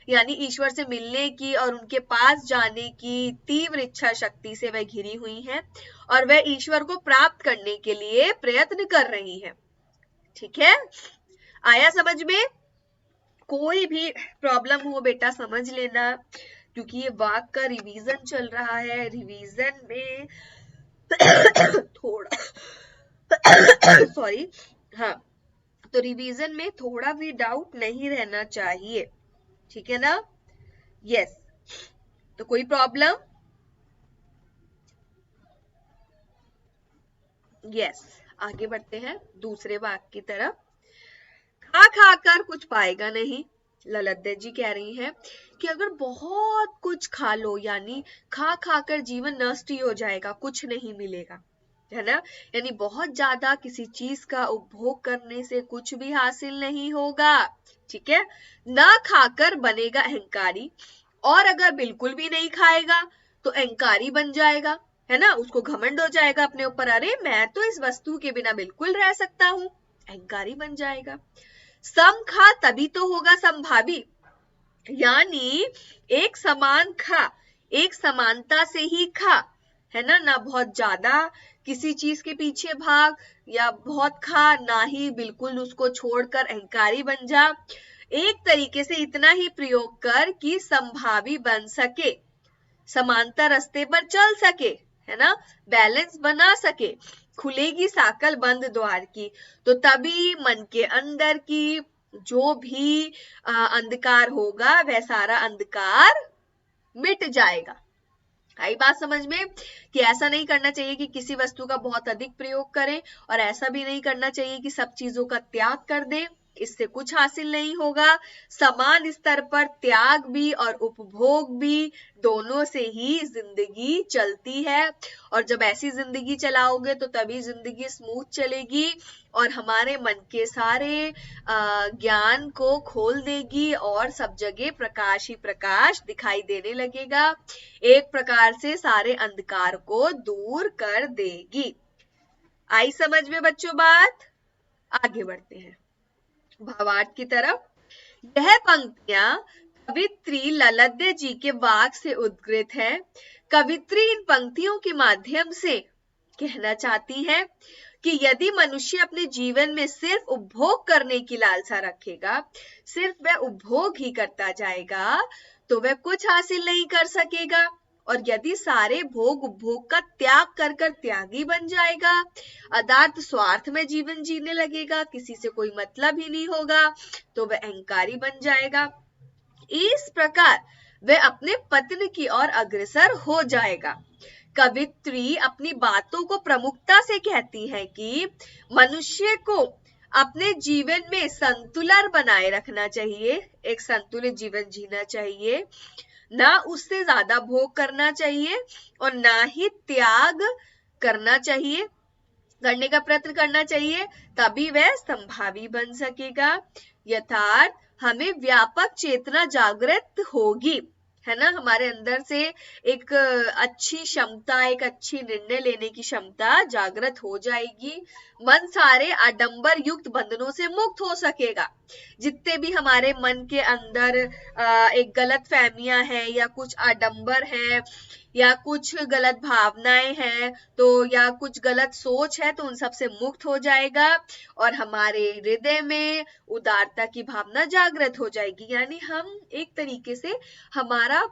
यानी ईश्वर से मिलने की और उनके पास जाने की तीव्र इच्छा शक्ति से वह घिरी हुई है और वह ईश्वर को प्राप्त करने के लिए प्रयत्न कर रही है। ठीक है, आया समझ में? कोई भी प्रॉब्लम हो बेटा समझ लेना, क्योंकि ये वाक का रिवीजन चल रहा है। रिवीजन में थोड़ा सॉरी, हाँ, तो रिवीजन में थोड़ा भी डाउट नहीं रहना चाहिए, ठीक है ना। यस, तो कोई प्रॉब्लम? यस, आगे बढ़ते हैं दूसरे वाक्य की तरफ। खा खा कर कुछ पाएगा नहीं। ललतदेव जी कह रही हैं कि अगर बहुत कुछ खा लो, यानी खा खा कर जीवन नष्ट ही हो जाएगा, कुछ नहीं मिलेगा, है ना। यानी बहुत ज्यादा किसी चीज का उपभोग करने से कुछ भी हासिल नहीं होगा, ठीक है। ना खाकर बनेगा अहंकारी, और अगर बिल्कुल भी नहीं खाएगा तो अहंकारी बन जाएगा, है ना। उसको घमंड हो जाएगा अपने ऊपर, अरे मैं तो इस वस्तु के बिना बिल्कुल रह सकता हूं, अहंकारी बन जाएगा। सम खा तभी तो होगा संभावी, यानी एक समान खा, एक समानता से ही खा, है ना। ना बहुत ज्यादा किसी चीज के पीछे भाग या बहुत खा, ना ही बिल्कुल उसको छोड़कर अहंकारी बन जा। एक तरीके से इतना ही प्रयोग कर कि संभावी बन सके, समांतर रास्ते पर चल सके, है ना, बैलेंस बना सके। खुलेगी साकल बंद द्वार की, तो तभी मन के अंदर की जो भी अंधकार होगा वह सारा अंधकार मिट जाएगा। आई बात समझ में कि ऐसा नहीं करना चाहिए कि किसी वस्तु का बहुत अधिक प्रयोग करें, और ऐसा भी नहीं करना चाहिए कि सब चीजों का त्याग कर दें, इससे कुछ हासिल नहीं होगा। समान स्तर पर त्याग भी और उपभोग भी, दोनों से ही जिंदगी चलती है, और जब ऐसी जिंदगी चलाओगे तो तभी जिंदगी स्मूथ चलेगी और हमारे मन के सारे ज्ञान को खोल देगी और सब जगह प्रकाश ही प्रकाश दिखाई देने लगेगा, एक प्रकार से सारे अंधकार को दूर कर देगी। आई समझ में बच्चों बात? आगे बढ़ते हैं भावार्थ की तरफ। यह पंक्तियां कवित्री ललतदेव जी के वाक से उद्गृत है। कवित्री इन पंक्तियों के माध्यम से कहना चाहती है कि यदि मनुष्य अपने जीवन में सिर्फ उपभोग करने की लालसा रखेगा, सिर्फ वह उपभोग ही करता जाएगा, तो वह कुछ हासिल नहीं कर सकेगा। और यदि सारे भोग उपभोग का त्याग कर कर त्यागी बन जाएगा, अदार्थ स्वार्थ में जीवन जीने लगेगा, किसी से कोई मतलब ही नहीं होगा, तो वह अहंकारी बन जाएगा। इस प्रकार वह अपने पतन की ओर अग्रसर हो जाएगा। कवित्री अपनी बातों को प्रमुखता से कहती है कि मनुष्य को अपने जीवन में संतुलन बनाए रखना चाहिए, एक संतुलित जीवन जीना चाहिए, ना उससे ज्यादा भोग करना चाहिए और ना ही त्याग करना चाहिए, करने का प्रयत्न करना चाहिए, तभी वह संभावी बन सकेगा। यथार्थ हमें व्यापक चेतना जागृत होगी, है ना, हमारे अंदर से एक अच्छी क्षमता, एक अच्छी निर्णय लेने की क्षमता जागृत हो जाएगी। मन सारे आडंबर युक्त बंधनों से मुक्त हो सकेगा। जितने भी हमारे मन के अंदर एक गलत फहमियां हैं या कुछ आडंबर है या कुछ गलत भावनाएं हैं, तो या कुछ गलत सोच है, तो उन सब से मुक्त हो जाएगा और हमारे हृदय में उदारता की भावना जागृत हो जाएगी। यानी हम एक तरीके से हमारा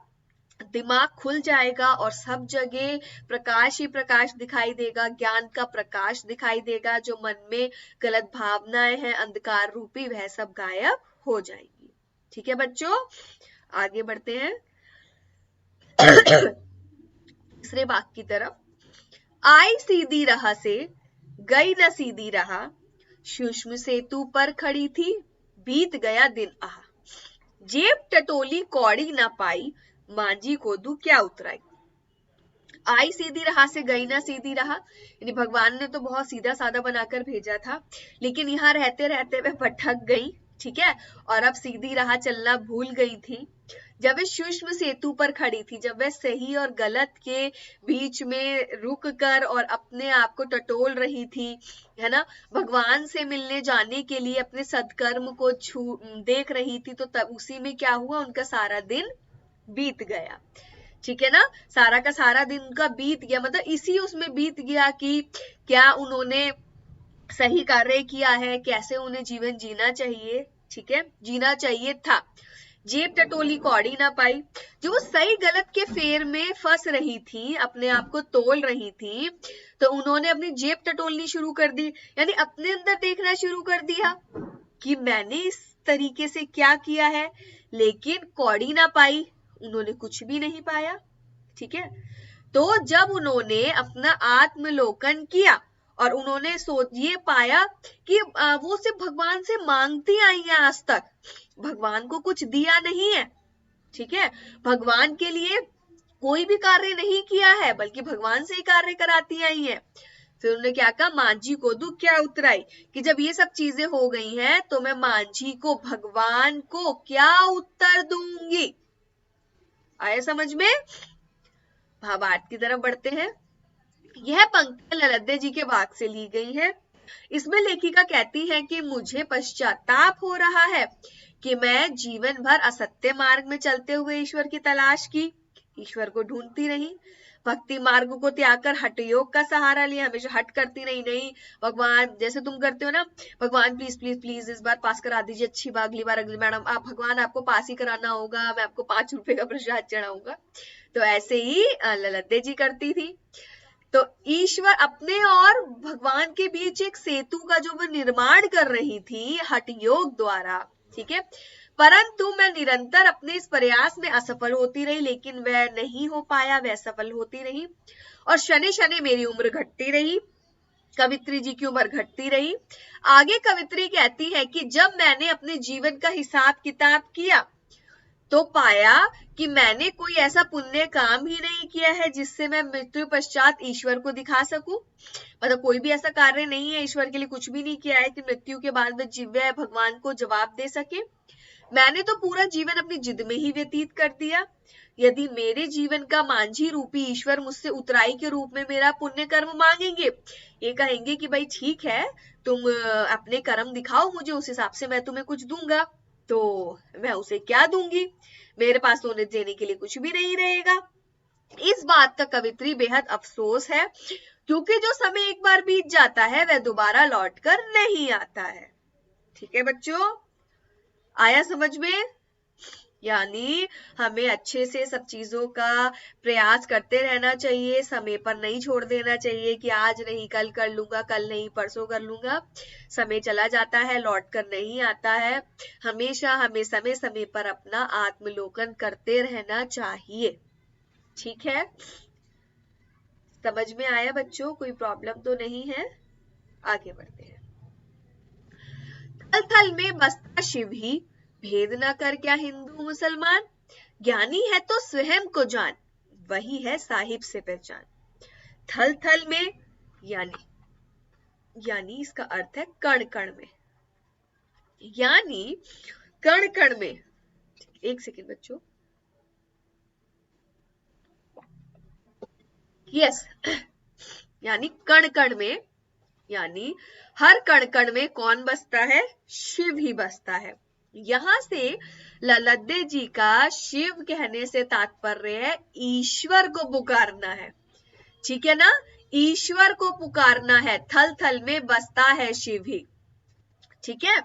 दिमाग खुल जाएगा और सब जगह प्रकाश ही प्रकाश दिखाई देगा, ज्ञान का प्रकाश दिखाई देगा। जो मन में गलत भावनाएं हैं अंधकार रूपी, वह सब गायब हो जाएगी। ठीक है बच्चों, आगे बढ़ते हैं तीसरे वाक्य की तरफ। आई सीधी राह से गई न सीधी राह, सूक्ष्म सेतु पर खड़ी थी, बीत गया दिन आह। जेब टटोली कौड़ी न पाई, मांझी कोदू क्या उतराई। आई सीधी राह से गई ना सीधी राह, यानी भगवान ने तो बहुत सीधा साधा बनाकर भेजा था, लेकिन यहाँ रहते रहते वह भटक गई, ठीक है, और अब सीधी राह चलना भूल गई थी। जब वह सूक्ष्म सेतु पर खड़ी थी, जब वह सही और गलत के बीच में रुक कर और अपने आप को टटोल रही थी, है ना, भगवान से मिलने जाने के लिए अपने सत्कर्म को देख रही थी, तो तब उसी में क्या हुआ, उनका सारा दिन बीत गया। ठीक है ना, सारा का सारा दिन उनका बीत गया, मतलब इसी उसमें बीत गया कि क्या उन्होंने सही कार्य किया है, कैसे उन्हें जीवन जीना चाहिए, ठीक है, जीना चाहिए था। जेब टटोली कौड़ी ना पाई, जो वो सही गलत के फेर में फंस रही थी, अपने आप को तोल रही थी, तो उन्होंने अपनी जेब टटोलनी शुरू कर दी, यानी अपने अंदर देखना शुरू कर दिया कि मैंने इस तरीके से क्या किया है, लेकिन कौड़ी ना पाई, उन्होंने कुछ भी नहीं पाया। ठीक है, तो जब उन्होंने अपना आत्मलोकन किया और उन्होंने ये पाया कि वो सिर्फ भगवान से मांगती आई है, आज तक भगवान को कुछ दिया नहीं है। ठीक है, भगवान के लिए कोई भी कार्य नहीं किया है, बल्कि भगवान से ही कार्य कराती आई है। फिर उन्होंने क्या कहा, मांझी को दुख क्या उतराई, कि जब ये सब चीजें हो गई हैं तो मैं मांझी को, भगवान को क्या उत्तर दूंगी। आया समझ में। भावार्थ की तरफ बढ़ते हैं। यह पंक्तियां ललद्दे जी के वाक से ली गई है। इसमें लेखिका कहती है कि मुझे पश्चाताप हो रहा है कि मैं जीवन भर असत्य मार्ग में चलते हुए ईश्वर की तलाश की, ईश्वर को ढूंढती रही, भक्ति मार्ग को त्याग कर हठ योग का सहारा लिया, हमेशा हट करती रही, नहीं भगवान, जैसे तुम करते हो ना, भगवान प्लीज प्लीज प्लीज इस बार पास करा दीजिए, अच्छी बार, अगली बार, अगली मैडम आप, भगवान आपको पास ही कराना होगा, मैं आपको 5 रुपए का प्रसाद चढ़ाऊंगा। तो ऐसे ही ललद्दे जी करती थी। तो ईश्वर अपने और भगवान के बीच एक सेतु का जो वो निर्माण कर रही थी हठ योग द्वारा, ठीक है, परंतु मैं निरंतर अपने इस प्रयास में असफल होती रही, लेकिन वह नहीं हो पाया, वह सफल होती रही, और शनि शनि मेरी उम्र घटती रही, कवित्री जी की उम्र घटती रही। आगे कवित्री कहती है कि जब मैंने अपने जीवन का हिसाब किताब किया तो पाया कि मैंने कोई ऐसा पुण्य काम ही नहीं किया है जिससे मैं मृत्यु पश्चात ईश्वर को दिखा सकूं। मतलब कोई भी ऐसा कार्य नहीं है, ईश्वर के लिए कुछ भी नहीं किया है कि मृत्यु के बाद में जिव्य भगवान को जवाब दे सके। मैंने तो पूरा जीवन अपनी जिद में ही व्यतीत कर दिया। यदि मेरे जीवन का मांझी रूपी ईश्वर मुझसे उतराई के रूप में मेरा पुण्य कर्म मांगेंगे, ये कहेंगे कि भाई ठीक है, तुम अपने कर्म दिखाओ मुझे, उस हिसाब से मैं तुम्हें कुछ दूंगा, तो मैं उसे क्या दूंगी, मेरे पास तो उन्हें देने के लिए कुछ भी नहीं रहेगा। इस बात का कवित्री बेहद अफसोस है, क्योंकि जो समय एक बार बीत जाता है वह दोबारा लौट कर नहीं आता है। ठीक है बच्चों, आया समझ में। यानी हमें अच्छे से सब चीजों का प्रयास करते रहना चाहिए, समय पर नहीं छोड़ देना चाहिए कि आज नहीं कल कर लूंगा, कल नहीं परसों कर लूंगा। समय चला जाता है, लौट कर नहीं आता है। हमेशा हमें समय समय पर अपना आत्मलोकन करते रहना चाहिए। ठीक है, समझ में आया बच्चों, कोई प्रॉब्लम तो नहीं है। आगे बढ़ते हैं। थल थल में बसता शिव ही, भेद न कर क्या हिंदू मुसलमान, ज्ञानी है तो स्वयं को जान, वही है साहिब से पहचान। थल थल में यानी इसका अर्थ है कण कण में, यानी कण कण में। एक सेकेंड बच्चों, यस, यानी कण कण में, यानी हर कण कण में कौन बसता है, शिव ही बसता है। यहां से ललद्दे जी का शिव कहने से तात्पर्य है ईश्वर को पुकारना है। ठीक है ना, ईश्वर को पुकारना है। थल थल में बसता है शिव ही, ठीक है,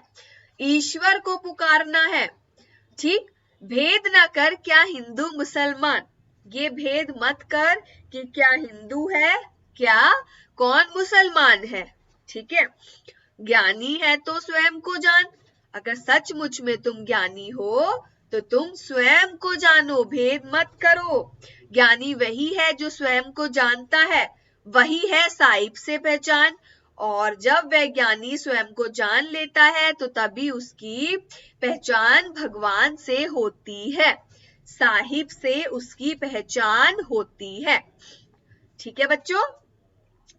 ईश्वर को पुकारना है। ठीक, भेद ना कर क्या हिंदू मुसलमान, ये भेद मत कर कि क्या हिंदू है, क्या कौन मुसलमान है। ठीक है, ज्ञानी है तो स्वयं को जान, अगर सचमुच में तुम ज्ञानी हो तो तुम स्वयं को जानो, भेद मत करो। ज्ञानी वही है जो स्वयं को जानता है, वही है साहिब से पहचान। और जब वह ज्ञानी स्वयं को जान लेता है तो तभी उसकी पहचान भगवान से होती है, साहिब से उसकी पहचान होती है। ठीक है बच्चों,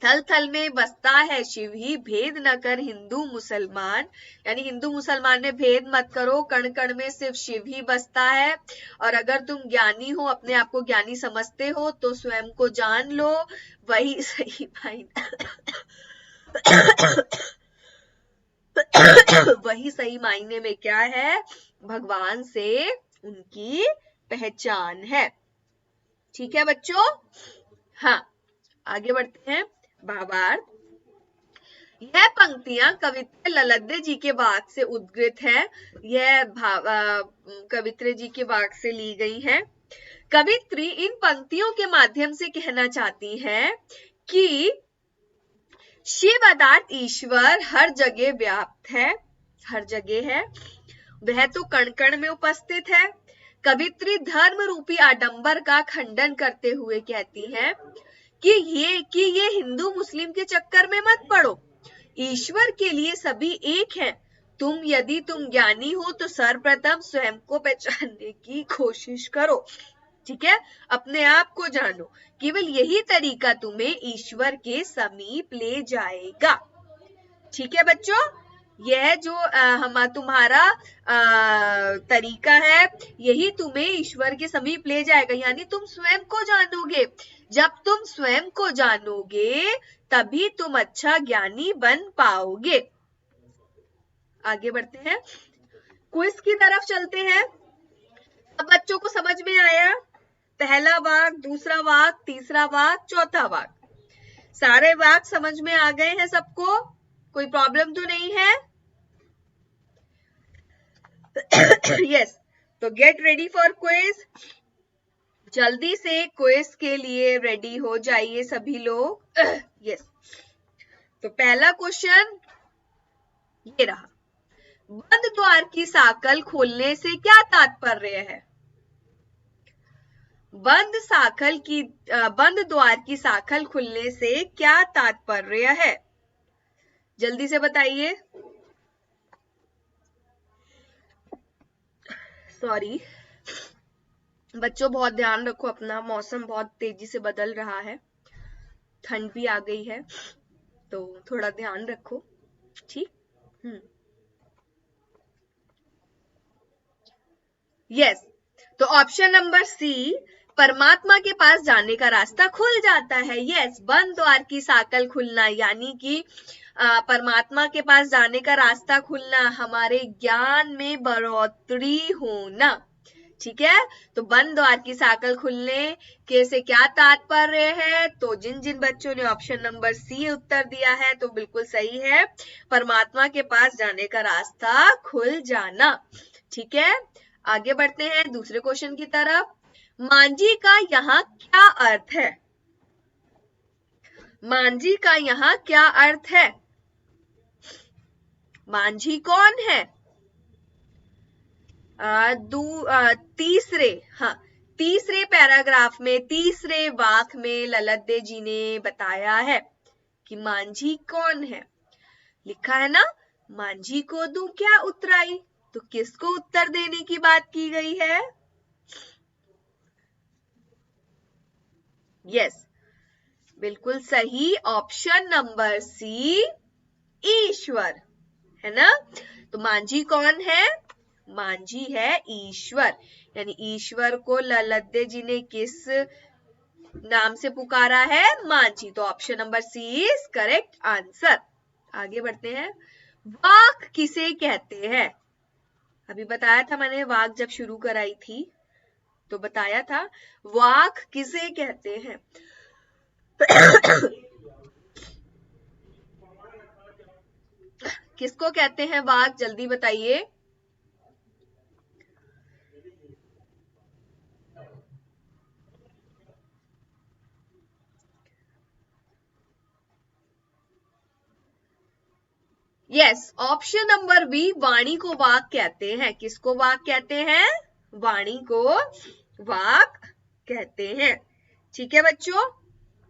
थल थल में बसता है शिव ही, भेद न कर हिंदू मुसलमान, यानी हिंदू मुसलमान में भेद मत करो, कण कण में सिर्फ शिव ही बसता है। और अगर तुम ज्ञानी हो, अपने आप को ज्ञानी समझते हो, तो स्वयं को जान लो, वही सही वही सही मायने में क्या है, भगवान से उनकी पहचान है। ठीक है बच्चों, हाँ आगे बढ़ते हैं। भावार्थ, यह पंक्तियां कवित्री ललद्दे जी के वाक से उद्गृत है, यह कवित्री जी के वाक से ली गई है। कवित्री इन पंक्तियों के माध्यम से कहना चाहती है कि शिव अर्थात ईश्वर हर जगह व्याप्त है, हर जगह है, वह तो कण कण में उपस्थित है। कवित्री धर्म रूपी आडंबर का खंडन करते हुए कहती है कि ये हिंदू मुस्लिम के चक्कर में मत पड़ो। ईश्वर के लिए सभी एक हैं। यदि तुम ज्ञानी हो तो सर्वप्रथम स्वयं को पहचानने की कोशिश करो। ठीक है, अपने आप को जानो, केवल यही तरीका तुम्हें ईश्वर के समीप ले जाएगा। ठीक है बच्चों, यह जो तुम्हारा तरीका है, यही तुम्हें ईश्वर के समीप ले जाएगा, यानी तुम स्वयं को जानोगे। जब तुम स्वयं को जानोगे तभी तुम अच्छा ज्ञानी बन पाओगे। आगे बढ़ते हैं, क्विज की तरफ चलते हैं। अब बच्चों को समझ में आया पहला वाक्य, दूसरा वाक्य, तीसरा वाक्य, चौथा वाक्य, सारे वाक्य समझ में आ गए हैं सबको? कोई प्रॉब्लम तो नहीं है? यस, तो गेट रेडी फॉर क्विज। जल्दी से क्विज के लिए रेडी हो जाइए सभी लोग। यस, तो पहला क्वेश्चन ये रहा, बंद द्वार की साकल खोलने से क्या तात्पर्य है? बंद द्वार की साकल खुलने से क्या तात्पर्य है? जल्दी से बताइए। सॉरी बच्चों, बहुत ध्यान रखो अपना, मौसम बहुत तेजी से बदल रहा है, ठंड भी आ गई है, तो थोड़ा ध्यान रखो। ठीक। यस, तो ऑप्शन नंबर सी, परमात्मा के पास जाने का रास्ता खुल जाता है। यस, बंद द्वार की साकल खुलना यानी कि परमात्मा के पास जाने का रास्ता खुलना, हमारे ज्ञान में बढ़ोतरी होना। ठीक है, तो बंद द्वार की साकल खुलने के से क्या तात्पर्य है? तो जिन जिन बच्चों ने ऑप्शन नंबर सी उत्तर दिया है तो बिल्कुल सही है, परमात्मा के पास जाने का रास्ता खुल जाना। ठीक है, आगे बढ़ते हैं दूसरे क्वेश्चन की तरफ। मांझी का यहाँ क्या अर्थ है? मांझी का यहाँ क्या अर्थ है? मांझी कौन है? तीसरे पैराग्राफ में, तीसरे वाक्य में ललतदेव जी ने बताया है कि मांझी कौन है। लिखा है ना, मांझी को दूं क्या उतराई, तो किसको उत्तर देने की बात की गई है? यस, बिल्कुल सही, ऑप्शन नंबर सी, ईश्वर, है ना। तो मांझी कौन है? मांझी है ईश्वर, यानी ईश्वर को ललतदेव जी ने किस नाम से पुकारा है? मांझी। तो option number c is correct answer. आगे बढ़ते हैं, वाक किसे कहते हैं? अभी बताया था मैंने, वाक जब शुरू कराई थी तो बताया था वाक किसे कहते हैं। किसको कहते हैं वाक, जल्दी बताइए। यस, ऑप्शन नंबर बी, वाणी को वाक कहते हैं। किसको वाक कहते हैं? वाणी को वाक कहते हैं। ठीक है बच्चों,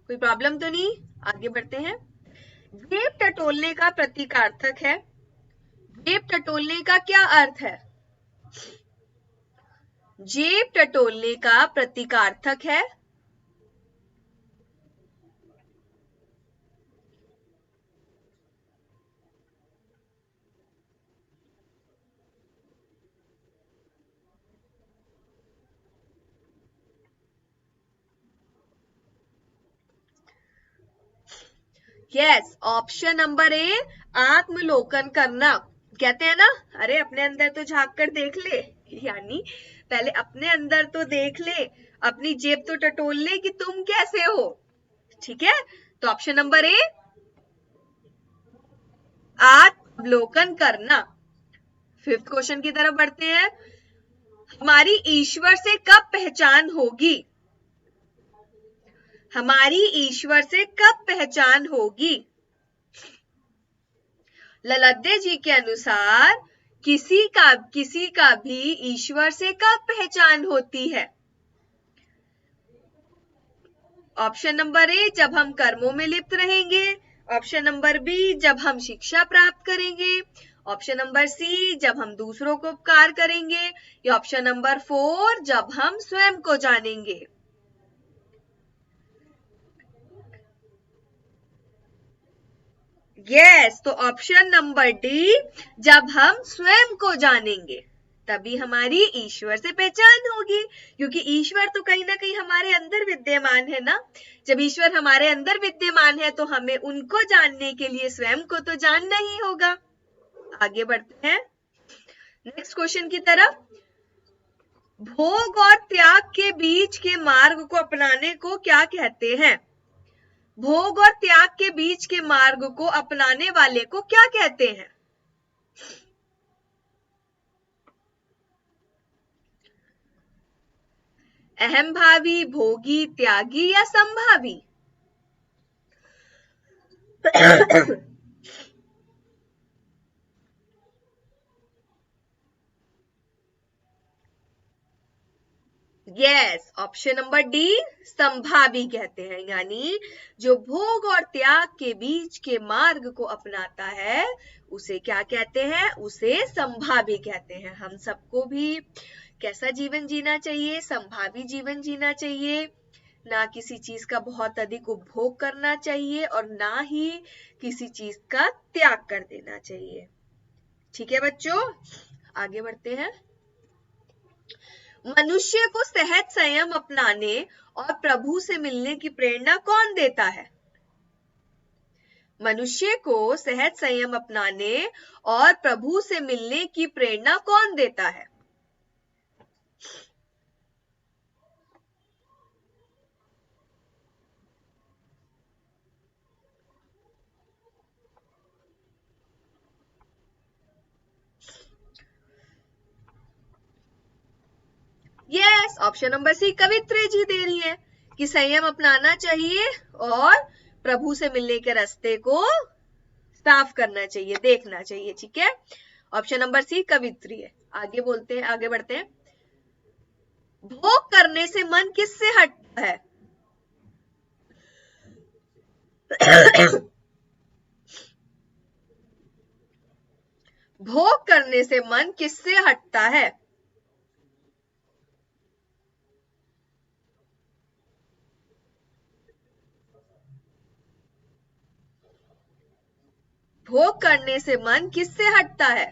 कोई प्रॉब्लम तो नहीं? आगे बढ़ते हैं, जेब टटोलने का प्रतीकार्थक है। जेब टटोलने का क्या अर्थ है? जेब टटोलने का प्रतीकार्थक है। यस, ऑप्शन नंबर ए, आत्मलोकन करना। कहते हैं ना, अरे अपने अंदर तो झांक कर देख ले, यानी पहले अपने अंदर तो देख ले, अपनी जेब तो टटोल ले कि तुम कैसे हो। ठीक है, तो ऑप्शन नंबर ए, आत्मलोकन करना। फिफ्थ क्वेश्चन की तरफ बढ़ते हैं, हमारी ईश्वर से कब पहचान होगी? हमारी ईश्वर से कब पहचान होगी? ललतदेव जी के अनुसार किसी का भी ईश्वर से कब पहचान होती है? ऑप्शन नंबर ए जब हम कर्मों में लिप्त रहेंगे, ऑप्शन नंबर बी जब हम शिक्षा प्राप्त करेंगे, ऑप्शन नंबर सी जब हम दूसरों को उपकार करेंगे, या ऑप्शन नंबर 4 जब हम स्वयं को जानेंगे। यस, तो ऑप्शन नंबर डी जब हम स्वयं को जानेंगे तभी हमारी ईश्वर से पहचान होगी, क्योंकि ईश्वर तो कहीं ना कहीं हमारे अंदर विद्यमान है ना। जब ईश्वर हमारे अंदर विद्यमान है तो हमें उनको जानने के लिए स्वयं को तो जानना ही होगा। आगे बढ़ते हैं नेक्स्ट क्वेश्चन की तरफ। भोग और त्याग के बीच के मार्ग को अपनाने को क्या कहते हैं? भोग और त्याग के बीच के मार्ग को अपनाने वाले को क्या कहते हैं? अहंभावी, भोगी, त्यागी या संभावी? यस, ऑप्शन नंबर डी संभावी कहते हैं, यानी जो भोग और त्याग के बीच के मार्ग को अपनाता है उसे क्या कहते हैं? उसे संभावी कहते हैं। हम सबको भी कैसा जीवन जीना चाहिए? संभावी जीवन जीना चाहिए। ना किसी चीज का बहुत अधिक उपभोग करना चाहिए और ना ही किसी चीज का त्याग कर देना चाहिए। ठीक है बच्चों, आगे बढ़ते हैं। मनुष्य को सहज संयम अपनाने और प्रभु से मिलने की प्रेरणा कौन देता है? मनुष्य को सहज संयम अपनाने और प्रभु से मिलने की प्रेरणा कौन देता है? यस, ऑप्शन नंबर सी कवित्री जी दे रही है कि संयम अपनाना चाहिए और प्रभु से मिलने के रास्ते को साफ करना चाहिए, देखना चाहिए। ठीक है, ऑप्शन नंबर सी कवित्री है। आगे बोलते हैं, आगे बढ़ते हैं। भोग करने से मन किससे हटता है? भोग करने से मन किससे हटता है? भोग करने से मन किससे हटता है?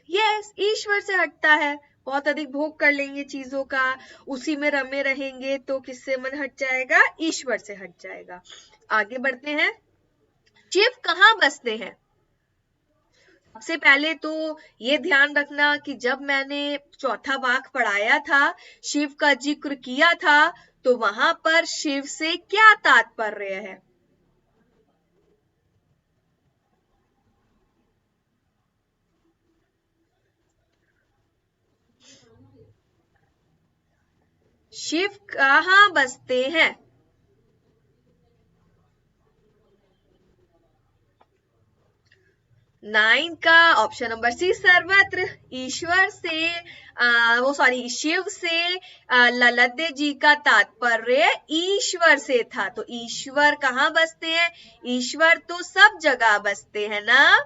यस, ईश्वर से हटता है। बहुत अधिक भोग कर लेंगे चीजों का, उसी में रमे रहेंगे तो किससे मन हट जाएगा? ईश्वर से हट जाएगा। आगे बढ़ते हैं। शिव कहाँ बसते हैं? सबसे पहले तो ये ध्यान रखना कि जब मैंने चौथा वाक्य पढ़ाया था, शिव का जिक्र किया था, तो वहां पर शिव से क्या तात्पर्य है? शिव कहाँ बसते हैं? नाइन का ऑप्शन नंबर सी सर्वत्र। ईश्वर से शिव से ललते जी का तात्पर्य ईश्वर से था, तो ईश्वर कहाँ बसते हैं? ईश्वर तो सब जगह बसते हैं ना,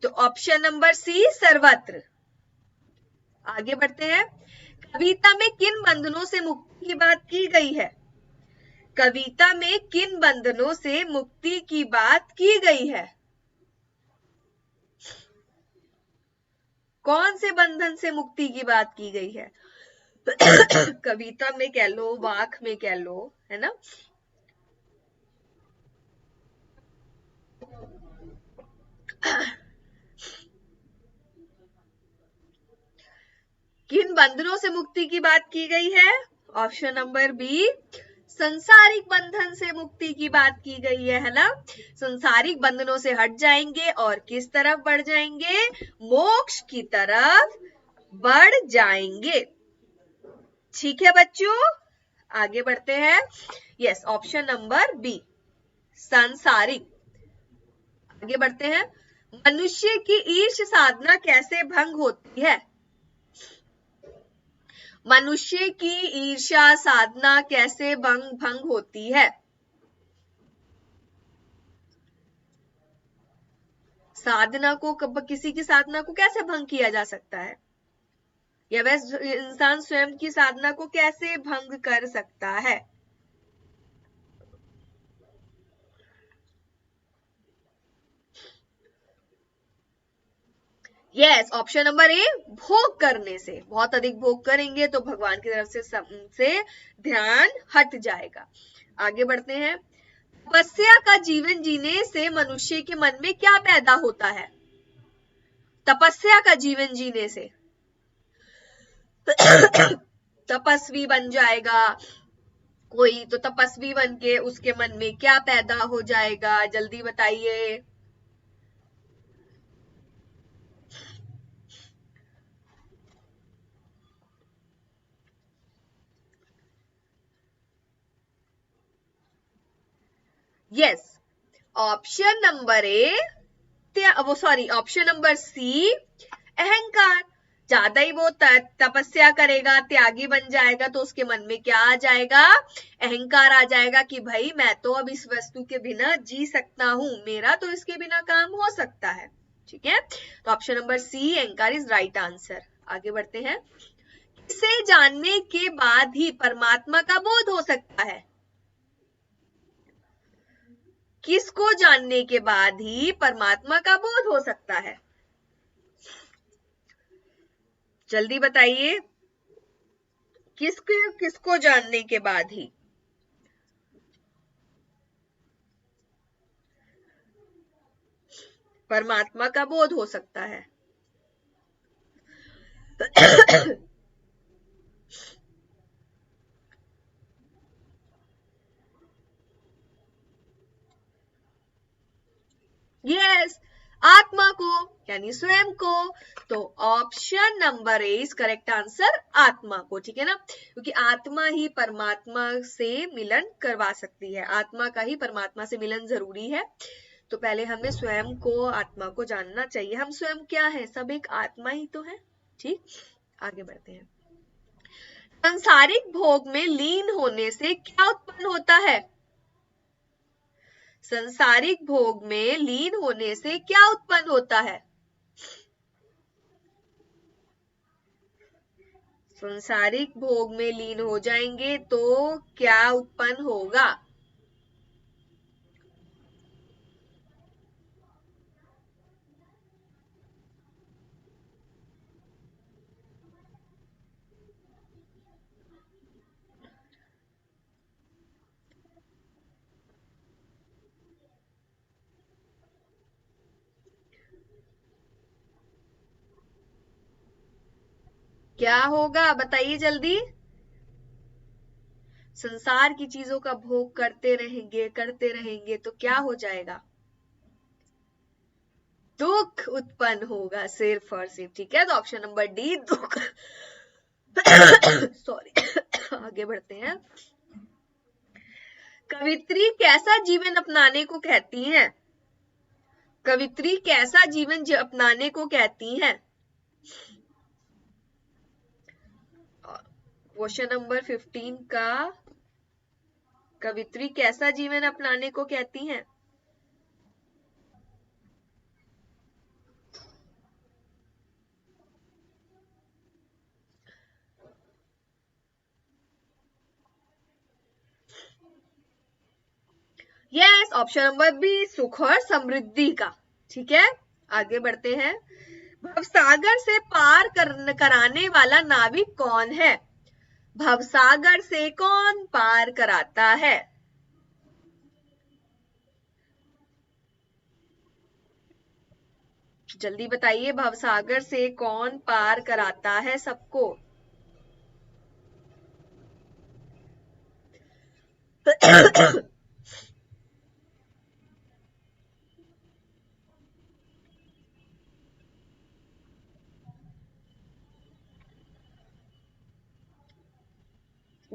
तो ऑप्शन नंबर सी सर्वत्र। आगे बढ़ते हैं। कविता में किन बंधनों से मुक्ति की बात की गई है? कविता में किन बंधनों से मुक्ति की बात की गई है? कौन से बंधन से मुक्ति की बात की गई है? कविता में कह लो, वाक में कह लो, है ना। किन बंधनों से मुक्ति की बात की गई है? ऑप्शन नंबर बी संसारिक बंधन से मुक्ति की बात की गई है ना। संसारिक बंधनों से हट जाएंगे और किस तरफ बढ़ जाएंगे? मोक्ष की तरफ बढ़ जाएंगे। ठीक है बच्चों, आगे बढ़ते हैं। यस, ऑप्शन नंबर बी सांसारिक। आगे बढ़ते हैं। मनुष्य की ईर्ष्य साधना कैसे भंग होती है? मनुष्य की ईर्ष्या साधना कैसे भंग होती है? साधना को किसी की साधना को कैसे भंग किया जा सकता है, या वह इंसान स्वयं की साधना को कैसे भंग कर सकता है? यस, ऑप्शन नंबर ए, भोग करने से। बहुत अधिक भोग करेंगे तो भगवान की तरफ से ध्यान हट जाएगा। आगे बढ़ते हैं। तपस्या का जीवन जीने से मनुष्य के मन में क्या पैदा होता है? तपस्या का जीवन जीने से तपस्वी बन जाएगा कोई, तो तपस्वी बन के उसके मन में क्या पैदा हो जाएगा, जल्दी बताइए। यस, ऑप्शन नंबर ए, वो सॉरी, ऑप्शन नंबर सी, अहंकार। ज्यादा ही वो तपस्या करेगा, त्यागी बन जाएगा, तो उसके मन में क्या आ जाएगा? अहंकार आ जाएगा कि भाई मैं तो अब इस वस्तु के बिना जी सकता हूं, मेरा तो इसके बिना काम हो सकता है। ठीक है, तो ऑप्शन नंबर सी, अहंकार, इज राइट आंसर। आगे बढ़ते हैं। इसे जानने के बाद ही परमात्मा का बोध हो सकता है? किसको जानने के बाद ही परमात्मा का बोध हो सकता है? जल्दी बताइए, किसको जानने के बाद ही? परमात्मा का बोध हो सकता है। यस, आत्मा को, यानी स्वयं को। तो option number A is correct answer, आत्मा को। ठीक है ना, क्योंकि आत्मा ही परमात्मा से मिलन करवा सकती है, आत्मा का ही परमात्मा से मिलन जरूरी है। तो पहले हमें स्वयं को, आत्मा को जानना चाहिए। हम स्वयं क्या है? सब एक आत्मा ही तो है। ठीक, आगे बढ़ते हैं। सांसारिक भोग में लीन होने से क्या उत्पन्न होता है? संसारिक भोग में लीन होने से क्या उत्पन्न होता है? संसारिक भोग में लीन हो जाएंगे तो क्या उत्पन्न होगा? क्या होगा बताइए जल्दी। संसार की चीजों का भोग करते रहेंगे तो क्या हो जाएगा? दुख उत्पन्न होगा, सिर्फ और सिर्फ। ठीक है, तो ऑप्शन नंबर डी, दुख। सॉरी। आगे बढ़ते हैं। कवित्री कैसा जीवन अपनाने को कहती हैं? कवित्री कैसा जीवन अपनाने को कहती हैं? क्वेश्चन नंबर 15 का, कवित्री कैसा जीवन अपनाने को कहती हैं? यस, ऑप्शन नंबर बी, सुख और समृद्धि का। ठीक है, आगे बढ़ते हैं। भवसागर से पार कराने वाला नाविक कौन है? भवसागर से कौन पार कराता है? जल्दी बताइए, भवसागर से कौन पार कराता है सबको?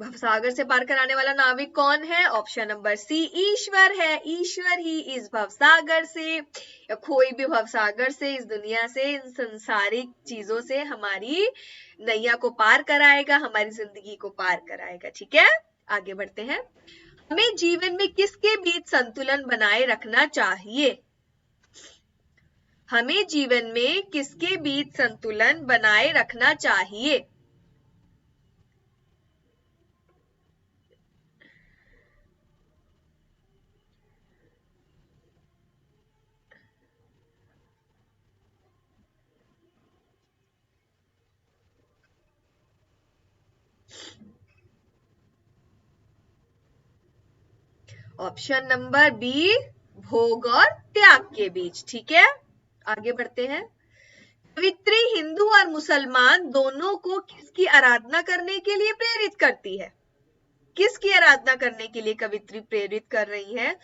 भवसागर से पार कराने वाला नाविक कौन है? ऑप्शन नंबर सी ईश्वर है। ईश्वर ही इस भवसागर से, या कोई भी भवसागर से, इस दुनिया से, इन संसारिक चीजों से हमारी नैया को पार कराएगा, हमारी जिंदगी को पार कराएगा। ठीक है, आगे बढ़ते हैं। हमें जीवन में किसके बीच संतुलन बनाए रखना चाहिए? हमें जीवन में किसके बीच संतुलन बनाए रखना चाहिए? ऑप्शन नंबर बी, भोग और त्याग के बीच। ठीक है, आगे बढ़ते हैं। कवित्री हिंदू और मुसलमान दोनों को किसकी आराधना करने के लिए प्रेरित करती है? किसकी आराधना करने के लिए कवित्री प्रेरित कर रही है?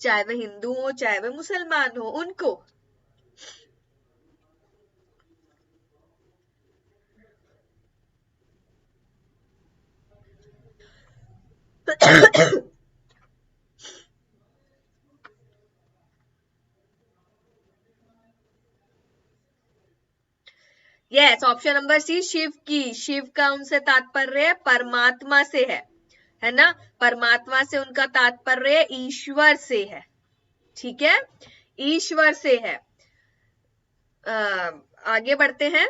चाहे वह हिंदू हो, चाहे वह मुसलमान हो, उनको। Yes, option number c, Shiv की। शिव का उनसे तात्पर्य परमात्मा से है ना? परमात्मा से उनका तात्पर्य ईश्वर से है। ठीक है, ईश्वर से है। आगे बढ़ते हैं।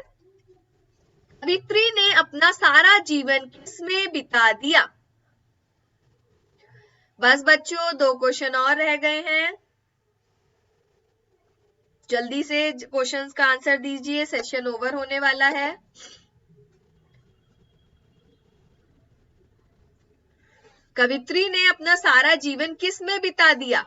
कवित्री ने अपना सारा जीवन किसमें बिता दिया? बस बच्चों, 2 क्वेश्चन और रह गए हैं, जल्दी से क्वेश्चंस का आंसर दीजिए, सेशन ओवर होने वाला है। कवित्री ने अपना सारा जीवन किस में बिता दिया?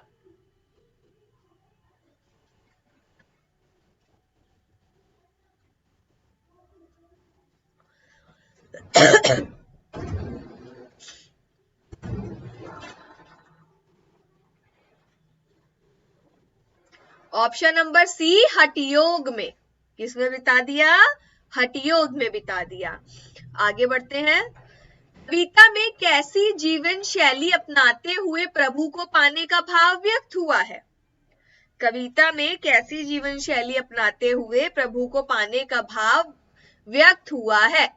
ऑप्शन नंबर सी, हठयोग में। किसमें बिता दिया? हठयोग में बिता दिया। आगे बढ़ते हैं। कविता में कैसी जीवन शैली अपनाते हुए प्रभु को पाने का भाव व्यक्त हुआ है? कविता में कैसी जीवन शैली अपनाते हुए प्रभु को पाने का भाव व्यक्त हुआ है?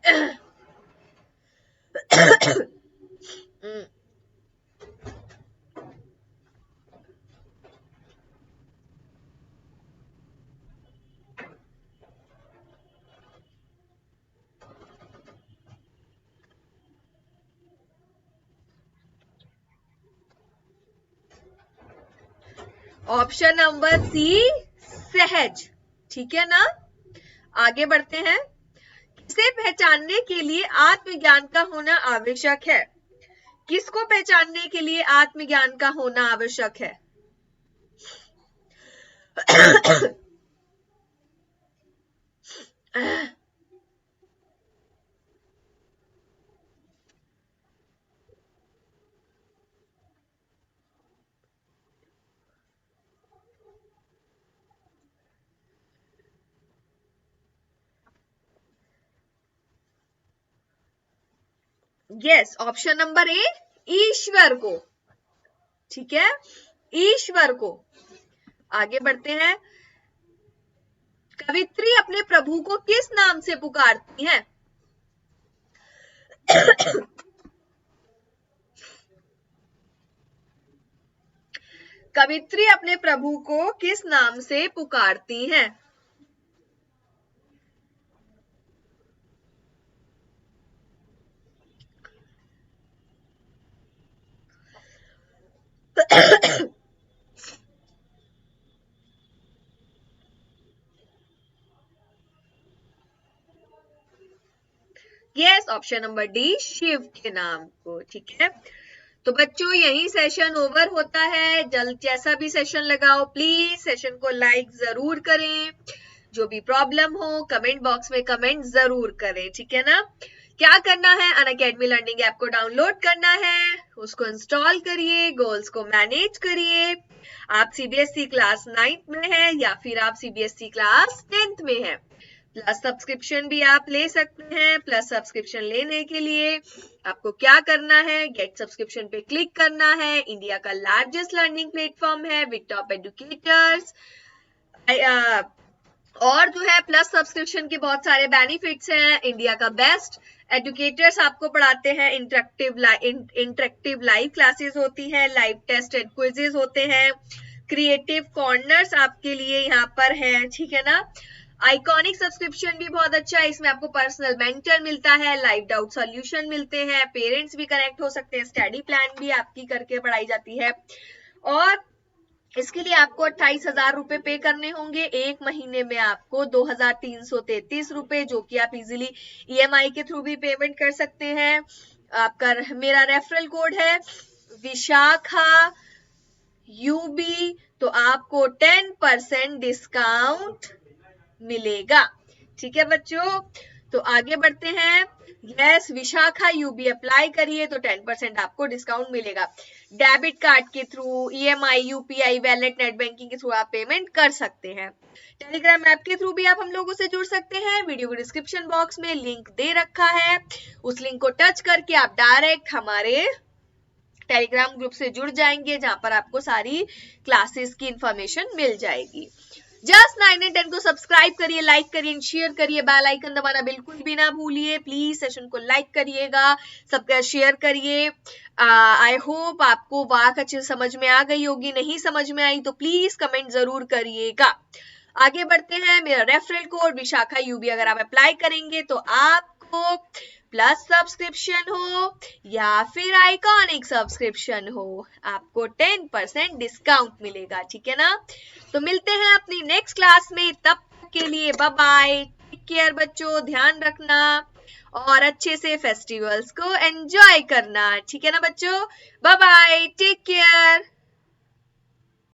ऑप्शन नंबर सी, सहज। ठीक है ना, आगे बढ़ते हैं। किसे पहचानने के लिए आत्मज्ञान का होना आवश्यक है? किसको पहचानने के लिए आत्मज्ञान का होना आवश्यक है? यस, ऑप्शन नंबर ए, ईश्वर को। ठीक है, ईश्वर को। आगे बढ़ते हैं। कवित्री अपने प्रभु को किस नाम से पुकारती हैं? कवित्री अपने प्रभु को किस नाम से पुकारती हैं? Yes, option number d, Shiv के नाम को। ठीक है, तो बच्चों यही सेशन ओवर होता है। जल्द जैसा भी सेशन लगाओ, प्लीज सेशन को लाइक जरूर करें। जो भी प्रॉब्लम हो कमेंट बॉक्स में कमेंट जरूर करें। ठीक है ना, क्या करना है? अनअकैडमी लर्निंग ऐप को डाउनलोड करना है, उसको इंस्टॉल करिए, गोल्स को मैनेज करिए। आप सीबीएसई क्लास 9th में है या फिर आप सीबीएसई क्लास 10th में है, प्लस सब्सक्रिप्शन भी आप ले सकते हैं। प्लस सब्सक्रिप्शन लेने के लिए आपको क्या करना है, गेट सब्सक्रिप्शन पे क्लिक करना है। इंडिया का लार्जेस्ट लर्निंग प्लेटफॉर्म है विद टॉप एजुकेटर्स। और जो है प्लस सब्सक्रिप्शन के बहुत सारे बेनिफिट्स हैं। इंडिया का बेस्ट एजुकेटर्स आपको पढ़ाते हैं। इंटरेक्टिव लाइव क्लासेस होती हैं, लाइव टेस्ट एंड क्विजेस होते हैं, क्रिएटिव कॉर्नर्स आपके लिए यहाँ पर है, ठीक है ना। आइकॉनिक सब्सक्रिप्शन भी बहुत अच्छा है, इसमें आपको पर्सनल मेंटर मिलता है, लाइव डाउट सॉल्यूशन मिलते हैं, पेरेंट्स भी कनेक्ट हो सकते हैं, स्टडी प्लान भी आपकी करके पढ़ाई जाती है। और इसके लिए आपको 28,000 रुपए पे करने होंगे। एक महीने में आपको 2,333 रुपए, जो कि आप इजीली EMI के थ्रू भी पेमेंट कर सकते हैं। आपका मेरा रेफरल कोड है विशाखा यूबी, तो आपको 10% डिस्काउंट मिलेगा, ठीक है बच्चों। तो आगे बढ़ते हैं। यस, विशाखा यूबी अप्लाई करिए तो 10% आपको डिस्काउंट मिलेगा। डेबिट कार्ड के through, EMI, UPI, wallet, net banking के थ्रू आप पेमेंट कर सकते हैं। टेलीग्राम ऐप के थ्रू भी आप हम लोगों से जुड़ सकते हैं। वीडियो के डिस्क्रिप्शन बॉक्स में लिंक दे रखा है, उस लिंक को टच करके आप डायरेक्ट हमारे टेलीग्राम ग्रुप से जुड़ जाएंगे, जहां पर आपको सारी क्लासेस की इंफॉर्मेशन मिल जाएगी। जस्ट 9 एंड 10 को सब्सक्राइब करिए, लाइक करिए, शेयर करिए, बेल आइकन दबाना बिल्कुल भी ना भूलिए। प्लीज सेशन को लाइक करिएगा, सबका शेयर करिए। आई होप आपको वाक अच्छे समझ में आ गई होगी, नहीं समझ में आई तो प्लीज कमेंट जरूर करिएगा। आगे बढ़ते हैं। मेरा रेफरल कोड विशाखा यूबी अगर आप अप्लाई करेंगे तो आपको प्लस सब्सक्रिप्शन हो या फिर आइकॉनिक सब्सक्रिप्शन हो, आपको 10% डिस्काउंट मिलेगा, ठीक है ना। तो मिलते हैं अपनी नेक्स्ट क्लास में, तब तक के लिए बाय बाय, टेक केयर बच्चों, ध्यान रखना और अच्छे से फेस्टिवल्स को एंजॉय करना, ठीक है ना बच्चों। Bye bye, take care.